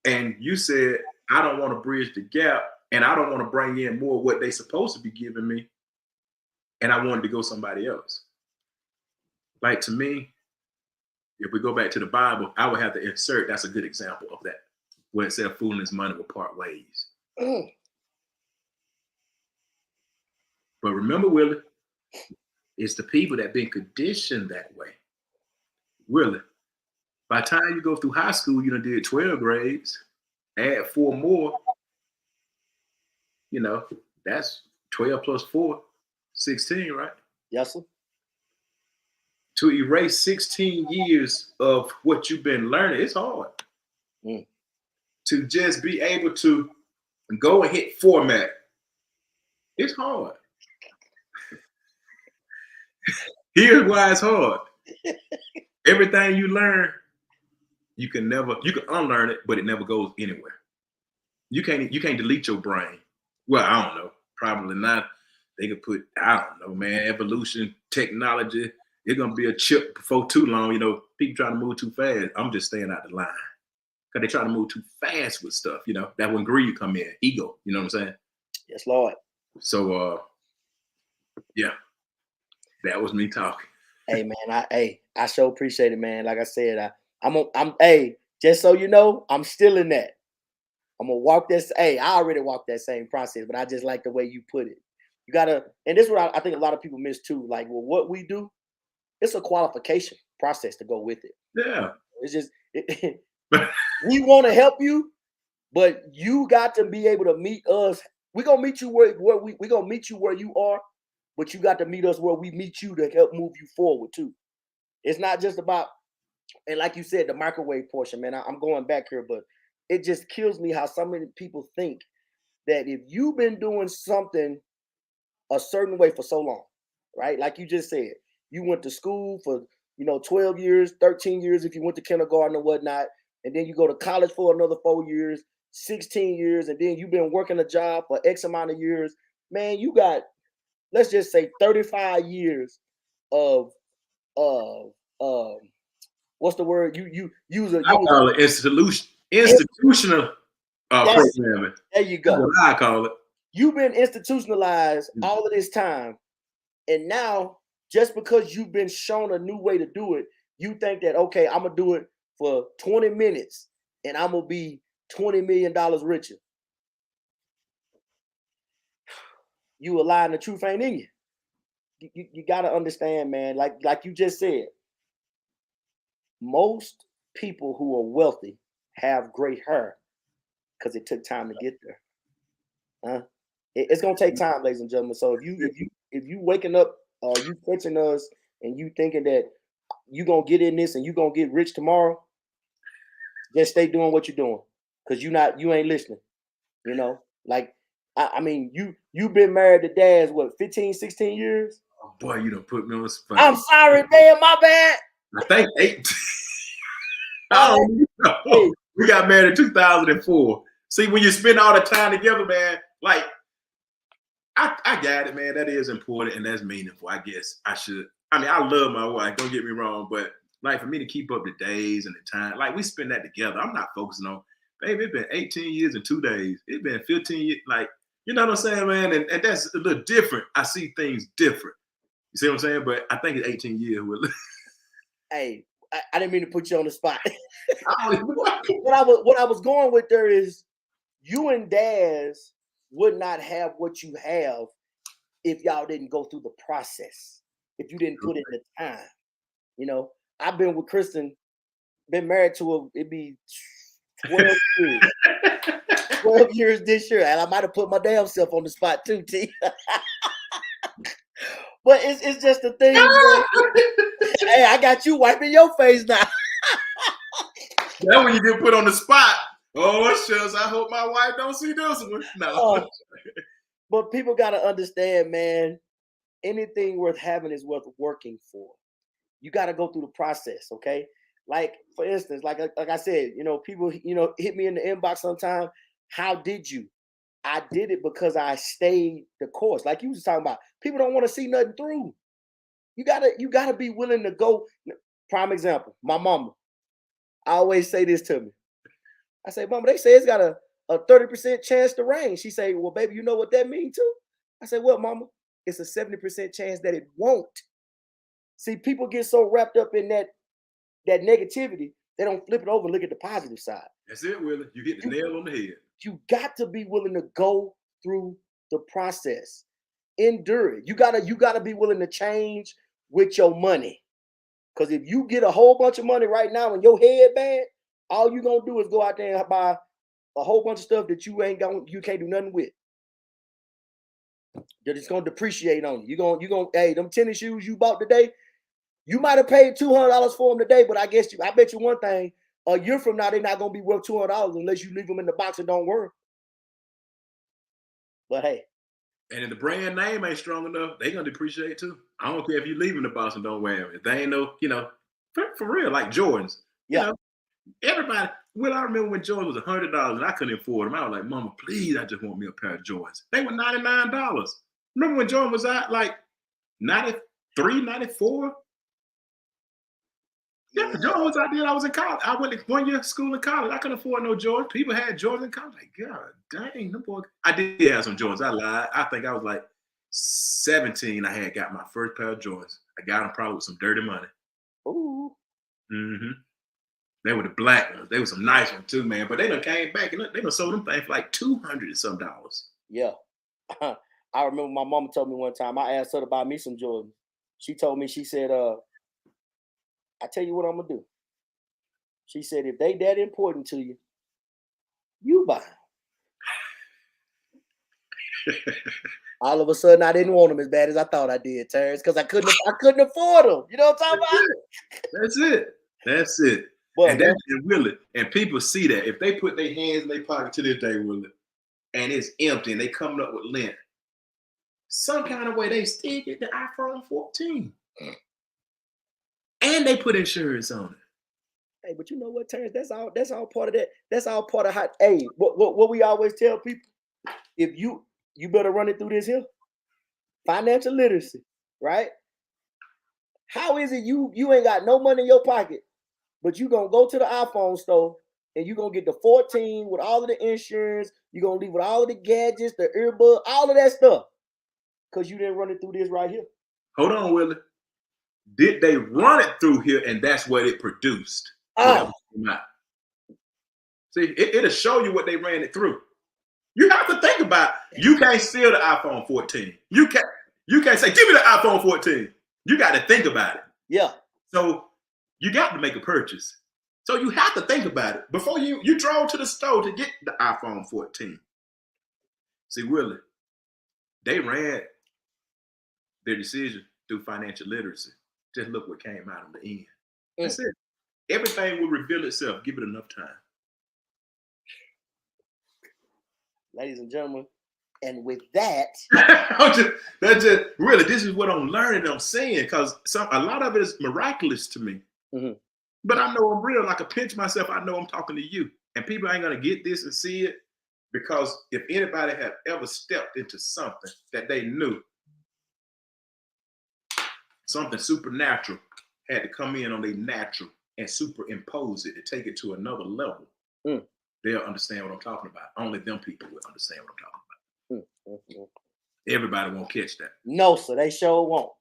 Speaker 2: And you said, I don't want to bridge the gap, and I don't want to bring in more of what they're supposed to be giving me, and I wanted to go somebody else. Like, to me, if we go back to the Bible, I would have to insert, that's a good example of that, where it said fool and his money will part ways.
Speaker 1: Mm.
Speaker 2: But remember, Willie, it's the people that been conditioned that way. Willie, by the time you go through high school, you done did 12 grades, add 4 more, that's 12 plus 4, 16, right?
Speaker 1: Yes, sir.
Speaker 2: To erase 16 years of what you've been learning, it's hard.
Speaker 1: Mm.
Speaker 2: To just be able to go and hit format, it's hard. Here's why it's hard. Everything you learn, you can unlearn it, but it never goes anywhere. You can't delete your brain. Well, I don't know. Probably not. They could put, I don't know, man, evolution, technology. It's gonna be a chip before too long. People trying to move too fast. I'm just staying out the line. Because they try to move too fast with stuff, That when greed come in, ego, you know what I'm saying?
Speaker 1: Yes, Lord.
Speaker 2: So yeah. That was me talking.
Speaker 1: Hey man, I sure appreciate it, man. Like I said, I'm just so you know, I'm still in that. I'm gonna walk this. Hey, I already walked that same process, but I just like the way you put it. You gotta, and this is what I think a lot of people miss too. Like, well, what we do, it's a qualification process to go with it.
Speaker 2: Yeah.
Speaker 1: It's just we want to help you, but you got to be able to meet us. We're gonna meet you where we gonna meet you where you are, but you got to meet us where we meet you to help move you forward too. It's not just about, and like you said, the microwave portion, man. I'm going back here, but it just kills me how so many people think that if you've been doing something a certain way for so long, right? Like you just said, you went to school for 12 years, 13 years if you went to kindergarten or whatnot, and then you go to college for another 4 years, 16 years, and then you've been working a job for X amount of years. Man, you got, let's just say 35 years of what's the word? You use
Speaker 2: I call it institutional programming.
Speaker 1: There you go.
Speaker 2: That's what I call it.
Speaker 1: You've been institutionalized all of this time, and now just because you've been shown a new way to do it, you think that, okay, I'm gonna do it for 20 minutes and I'm gonna be $20 million richer. You a lie and the truth ain't in you. You got to understand, man, like you just said, most people who are wealthy have great hair because it took time to get there. It's gonna take time, ladies and gentlemen. So if you waking up, you catching us, and you thinking that you gonna get in this and you gonna get rich tomorrow, just stay doing what you're doing, because you ain't listening. Like I mean, you've been married to Dad's what, 15, 16 years?
Speaker 2: Oh boy, you done put me on the spot.
Speaker 1: I'm sorry, man, my bad.
Speaker 2: I think 8. I don't know. Hey. We got married in 2004. See, when you spend all the time together, man, like I got it, man. That is important and that's meaningful. I guess I should. I mean, I love my wife. Don't get me wrong, but like for me to keep up the days and the time, like we spend that together. I'm not focusing on, baby. It's been 18 years and 2 days. It's been 15 years. Like, you know what I'm saying, man? And that's a little different. I see things different. You see what I'm saying? But I think it's 18 years.
Speaker 1: Hey, I didn't mean to put you on the spot.
Speaker 2: I don't
Speaker 1: what I was going with there is you and Daz would not have what you have if y'all didn't go through the process. If you didn't put in the time. You know, I've been with Kristen, been married to her, it'd be 12 years. 12 years this year. And I might have put my damn self on the spot too, T. But it's just the thing. Hey, I got you wiping your face now.
Speaker 2: That when you get put on the spot. Oh, shucks. I hope my wife don't see this one. No.
Speaker 1: But people got to understand, man, anything worth having is worth working for. You got to go through the process, okay? Like, for instance, like I said, you know, people, you know, hit me in the inbox sometime. How did you? I did it because I stayed the course. Like you was talking about, people don't want to see nothing through. You gotta be willing to go. Prime example, my mama. I always say this to me. I say, Mama, they say it's got a 30% chance to rain. She say, well, baby, you know what that means too? I say, what, Mama? It's a 70% chance that it won't. See, people get so wrapped up in that negativity, they don't flip it over and look at the positive side.
Speaker 2: That's it, Willie. You hit the nail on the head.
Speaker 1: You got to be willing to go through the process. Endure it. You gotta be willing to change with your money. Because if you get a whole bunch of money right now in your head bad, all you're gonna do is go out there and buy a whole bunch of stuff that you can't do nothing with. That it's gonna depreciate on you. You're gonna, hey, them tennis shoes you bought today, you might have paid $200 for them today, but I bet you one thing, a year from now, they're not gonna be worth $200 unless you leave them in the box and don't work. But hey.
Speaker 2: And if the brand name ain't strong enough, they gonna depreciate too. I don't care if you leave in the box and don't wear them. If they ain't no, you know, for real, like Jordans.
Speaker 1: Yeah.
Speaker 2: You know, everybody. Well, I remember when Jordans was $100 and I couldn't afford them. I was like, Mama, please, I just want me a pair of Jordans. They were $99. Remember when Jordan was out like 93, 94? Yeah, the Jordan was out there. I was in college. I went to 1 year of school in college. I couldn't afford no Jordans. People had Jordans in college. Like, God dang, no boy. I did have some Jordans. I lied. I think I was like 17. I had got my first pair of Jordans. I got them probably with some dirty money.
Speaker 1: Ooh.
Speaker 2: Mm-hmm. They were the black ones. They were some nice ones too, man. But they done came back and they done sold them things for like $200 and some.
Speaker 1: Yeah. I remember my mama told me one time, I asked her to buy me some Jordans. She told me, she said, I tell you what I'm gonna do. She said, if they that important to you, you buy them. All of a sudden, I didn't want them as bad as I thought I did, Terrence, because I couldn't afford them. You know what I'm talking about?
Speaker 2: That's it. But and that's Willie. And people see that if they put their hands in their pocket to this day, Willie, and it's empty, and they coming up with lint, some kind of way they still get the iPhone 14. And they put insurance on it.
Speaker 1: Hey, but you know what, Terrence? That's all part of that. That's all part of how. Hey, what we always tell people: if you better run it through this here, financial literacy, right? How is it you ain't got no money in your pocket, but you gonna go to the iPhone store and you gonna get the 14 with all of the insurance? You gonna leave with all of the gadgets, the earbud, all of that stuff, because you didn't run it through this right here.
Speaker 2: Hold on, Willie. Did they run it through here and that's what it produced? See, it'll show you what they ran it through. You have to think about it. You can't steal the iPhone 14. You can't say, give me the iPhone 14. You got to think about it.
Speaker 1: Yeah.
Speaker 2: So you got to make a purchase. So you have to think about it before you drove to the store to get the iPhone 14. See, Willie, they ran their decision through financial literacy. Just look what came out in the end. That's it. Everything will reveal itself. Give it enough time.
Speaker 1: Ladies and gentlemen, and with that,
Speaker 2: really, this is what I'm learning. I'm saying because a lot of it is miraculous to me. Mm-hmm. But I know I'm real. I can pinch myself. I know I'm talking to you, and people ain't gonna get this and see it Because if anybody had ever stepped into something that they knew, something supernatural had to come in on their natural and superimpose it to take it to another level, they'll understand what I'm talking about. Only them people will understand what I'm talking about. Everybody won't catch that.
Speaker 1: No, sir, they sure won't.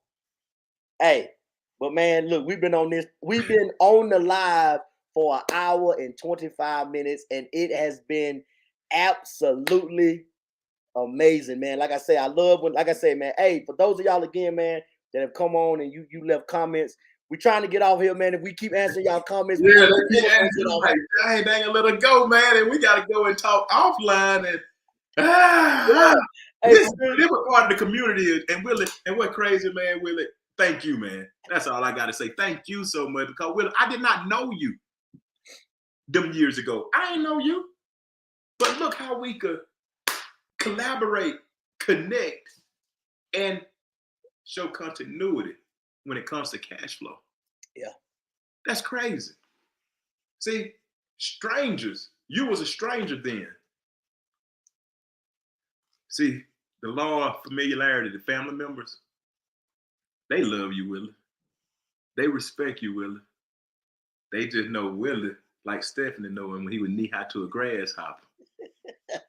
Speaker 1: Hey, but man, look, we've been on the live for an hour and 25 minutes, and it has been absolutely amazing, man. Like I say, I love when, like I say, man, hey, for those of y'all again, man, that have come on and you left comments, we trying to get off here, man. If we keep answering y'all comments,
Speaker 2: yeah, they like, dang, they ain't let her go, man, and we gotta go and talk offline and
Speaker 1: Hey,
Speaker 2: this is a different part of the community. And Willie, and what crazy, man, Willie, thank you, man. That's all I gotta say. Thank you so much, because Willie, I did not know you them years ago. I didn't know you, but look how we could collaborate, connect, and show continuity when it comes to cash flow.
Speaker 1: Yeah.
Speaker 2: That's crazy. See, strangers, you was a stranger then. See, the law of familiarity, the family members, they love you, Willie. They respect you, Willie. They just know Willie, like Stephanie knowing when he was knee high to a grasshopper.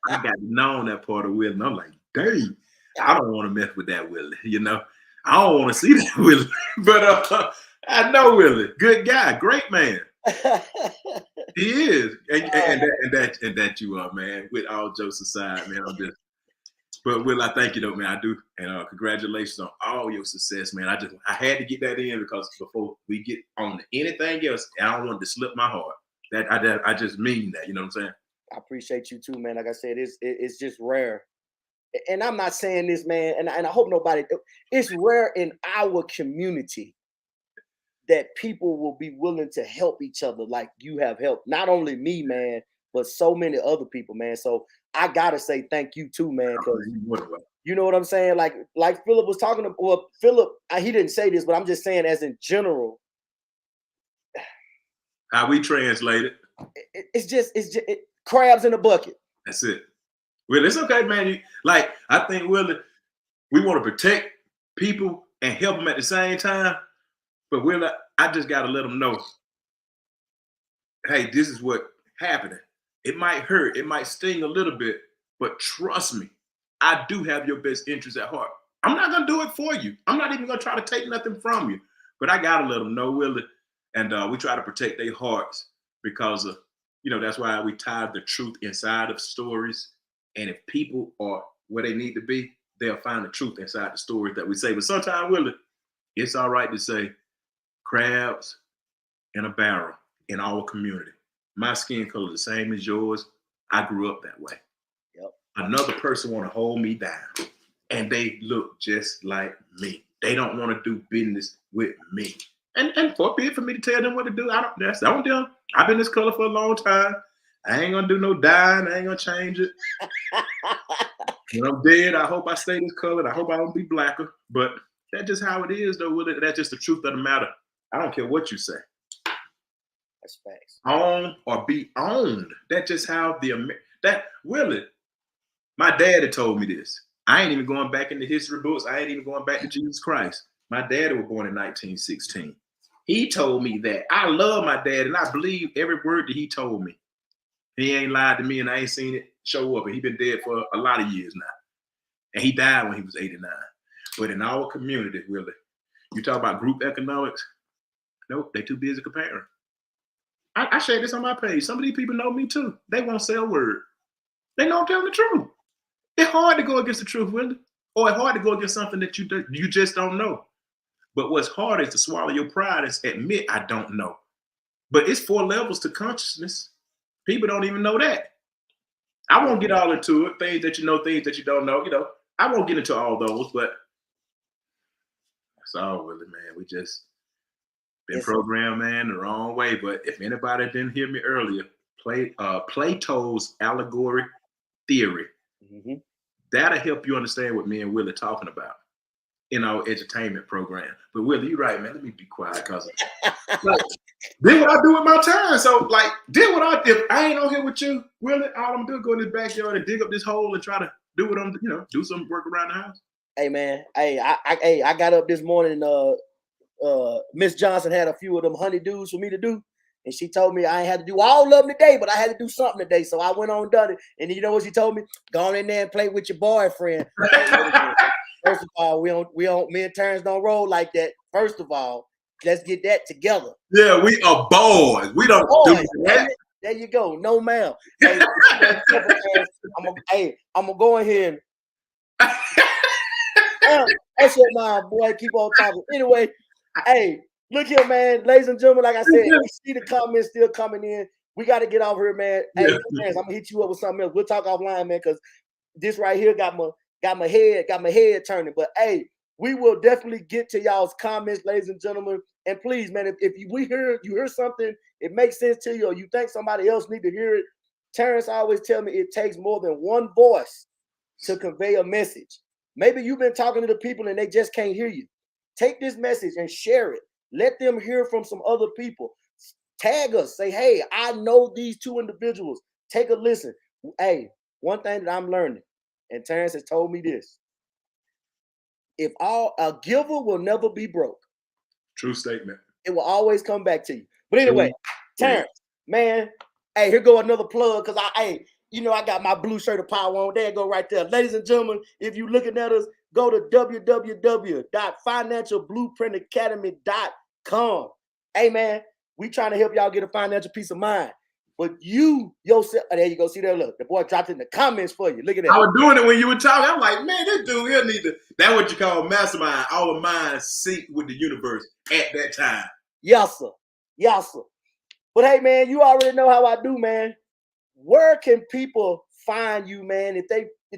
Speaker 2: I got to know that part of Willie, and I'm like, dang, I don't want to mess with that Willie, you know? I don't want to see that Willie, but I know Willie, good guy, great man. He is, and that you are, man. With all jokes aside, man, but Will, I thank you though, man. I do, and congratulations on all your success, man. I had to get that in because before we get on to anything else, I don't want to slip my heart. I just mean that, you know what I'm saying?
Speaker 1: I appreciate you too, man. Like I said, it's just rare. And I'm not saying this, man, and I hope nobody, it's rare in our community that people will be willing to help each other like you have helped not only me, man, but so many other people, man. So I gotta say thank you too, man, because you know what I'm saying? Like Philip was talking about, well, Philip, he didn't say this, but I'm just saying as in general.
Speaker 2: How we translate it.
Speaker 1: It's just crabs in a bucket.
Speaker 2: That's it. Well, it's okay, man. I think, Willie, we want to protect people and help them at the same time. But Willie, I just got to let them know, hey, this is what happening. It might hurt. It might sting a little bit. But trust me, I do have your best interest at heart. I'm not going to do it for you. I'm not even going to try to take nothing from you. But I got to let them know, Willie. And we try to protect their hearts because of, that's why we tie the truth inside of stories. And if people are where they need to be, they'll find the truth inside the stories that we say. But sometimes, Willie, it's all right to say crabs in a barrel in our community. My skin color is the same as yours. I grew up that way.
Speaker 1: Yep.
Speaker 2: Another person want to hold me down, and they look just like me. They don't want to do business with me. And for me to tell them what to do, that's on them. I've been this color for a long time. I ain't gonna do no dyeing. I ain't gonna change it. When I'm dead, I hope I stay this color. I hope I don't be blacker. But that's just how it is, though, Willie. That's just the truth of the matter. I don't care what you say.
Speaker 1: That's facts.
Speaker 2: Own or be owned. That's just how Willie. My daddy told me this. I ain't even going back in the history books. I ain't even going back to Jesus Christ. My daddy was born in 1916. He told me that. I love my dad, and I believe every word that he told me. He ain't lied to me, and I ain't seen it show up. And he been dead for a lot of years now. And he died when he was 89. But in our community, Willie, you talk about group economics, nope, they too busy comparing. I share this on my page. Some of these people know me too. They won't say a word. They know I'm telling the truth. It's hard to go against the truth, Willie. Or it's hard to go against something that you just don't know. But what's hard is to swallow your pride and admit I don't know. But it's 4 levels to consciousness. People don't even know that. I won't get all into it. Things that you know, things that you don't know. I won't get into all those, but that's all, Willie, man. We just been programmed, man, the wrong way. But if anybody didn't hear me earlier, Plato's allegory theory. Mm-hmm. That'll help you understand what me and Willie talking about in our edutainment program. But Willie, you're right, man. Let me be quiet because Did what I do with my time. So, like, if I ain't on here with you, Willie, all I'm doing go in this backyard and dig up this hole and try to do what I'm, do some work around the house.
Speaker 1: Hey man, I got up this morning. Miss Johnson had a few of them honeydews for me to do, and she told me I ain't had to do all of them today, but I had to do something today. So I went on and done it. And you know what she told me? Go on in there and play with your boyfriend. First of all, me and Terrence don't roll like that. First of all, let's get that together.
Speaker 2: Yeah, we are boys. We don't do that.
Speaker 1: There you go. No, ma'am. Hey, I'm gonna go in here and that's your mind, boy. Keep on talking. Anyway, hey, look here, man. Ladies and gentlemen, like I said, we see the comments still coming in. We got to get off here, man. Hey, Terrence, I'm gonna hit you up with something else. We'll talk offline, man, because this right here got my head turning. But hey, we will definitely get to y'all's comments, ladies and gentlemen. And please, man, if you hear something, it makes sense to you, or you think somebody else need to hear it. Terrence always tell me it takes more than one voice to convey a message. Maybe you've been talking to the people and they just can't hear you. Take this message and share it. Let them hear from some other people. Tag us. Say, hey, I know these two individuals. Take a listen. Hey, one thing that I'm learning, and Terrence has told me this: a giver will never be broke.
Speaker 2: True statement.
Speaker 1: It will always come back to you. But anyway, Terrence, man, hey, here go another plug because I got my blue shirt of power on. There you go right there. Ladies and gentlemen, if you're looking at us, go to www.financialblueprintacademy.com. Hey, man, we trying to help y'all get a financial peace of mind. But you yourself, there you go. See that? Look, the boy dropped it in the comments for you. Look at that.
Speaker 2: I was doing it when you were talking. I'm like, man, this dude here need to. That's what you call mastermind. Our minds sync with the universe at that time.
Speaker 1: Yes, sir. Yes, sir. But hey, man, you already know how I do, man. Where can people find you, man? If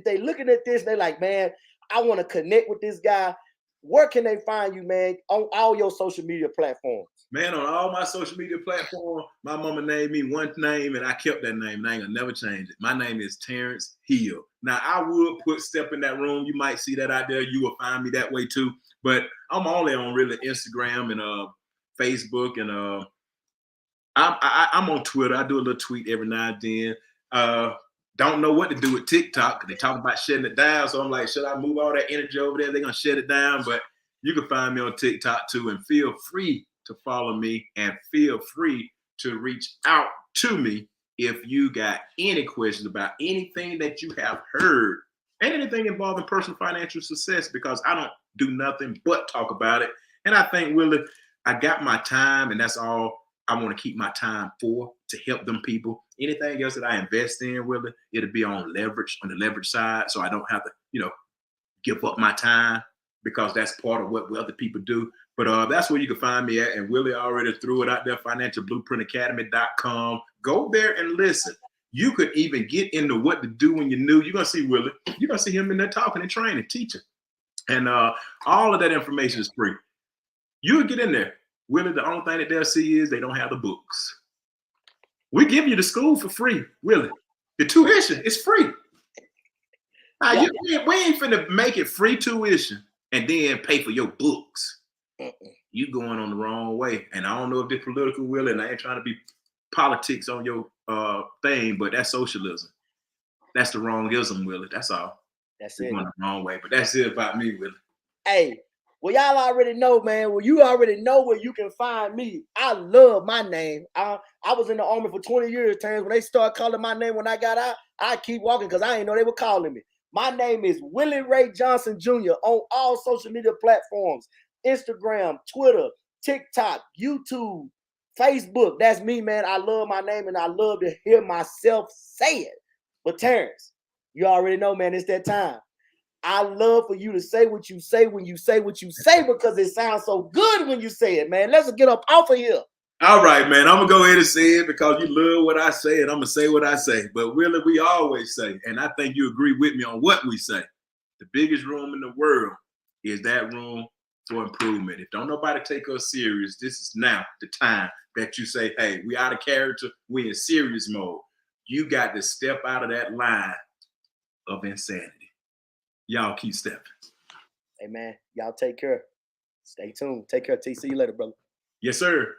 Speaker 1: they looking at this, they're like, man, I want to connect with this guy. Where can they find you, man? On all your social media platforms.
Speaker 2: Man, on all my social media platforms, my mama named me one name, and I kept that name, and I ain't gonna never change it. My name is Terrence Hill. Now, I would put Step in that room. You might see that out there. You will find me that way too. But I'm only on really Instagram and Facebook, and I'm on Twitter. I do a little tweet every now and then. Don't know what to do with TikTok because they talk about shutting it down. So I'm like, should I move all that energy over there? They're gonna shut it down. But you can find me on TikTok too, and feel free to follow me and feel free to reach out to me if you got any questions about anything that you have heard and anything involving personal financial success, because I don't do nothing but talk about it. And I think, Willie, I got my time, and that's all I want to keep my time for, to help them people. Anything else that I invest in, Willie, it'll be on the leverage side, so I don't have to, give up my time, because that's part of what other people do. But that's where you can find me at. And Willie already threw it out there, financialblueprintacademy.com. Go there and listen. You could even get into what to do when you're new. You're going to see Willie. You're going to see him in there talking and training, teaching. And all of that information is free. You'll get in there. Willie, the only thing that they'll see is they don't have the books. We give you the school for free, Willie. The tuition is free. Now, we ain't finna make it free tuition and then pay for your books. You going on the wrong way. And I don't know if this political, Willie, and I ain't trying to be politics on your thing, but that's socialism. That's the wrongism, Willie. That's all.
Speaker 1: That's
Speaker 2: You're
Speaker 1: it.
Speaker 2: going the wrong way. But that's it about me, Willie.
Speaker 1: Hey, well, y'all already know, man. Well, you already know where you can find me. I love my name. I was in the Army for 20 years, Terrence. When they started calling my name when I got out, I keep walking because I didn't know they were calling me. My name is Willie Ray Johnson Jr. on all social media platforms: Instagram, Twitter, TikTok, YouTube, Facebook. That's me, man. I love my name, and I love to hear myself say it. But Terrence, you already know, man, it's that time. I love for you to say what you say when you say what you say, because it sounds so good when you say it, man. Let's get up off of here.
Speaker 2: All right, man. I'm going to go ahead and say it because you love what I say, and I'm going to say what I say. But really, we always say, and I think you agree with me on what we say, the biggest room in the world is that room for improvement. If don't nobody take us serious, this is now the time that you say, hey, we out of character, we in serious mode. You got to step out of that line of insanity. Y'all keep stepping.
Speaker 1: Hey, man, y'all take care. Stay tuned. Take care, T. See you later, brother.
Speaker 2: Yes, sir.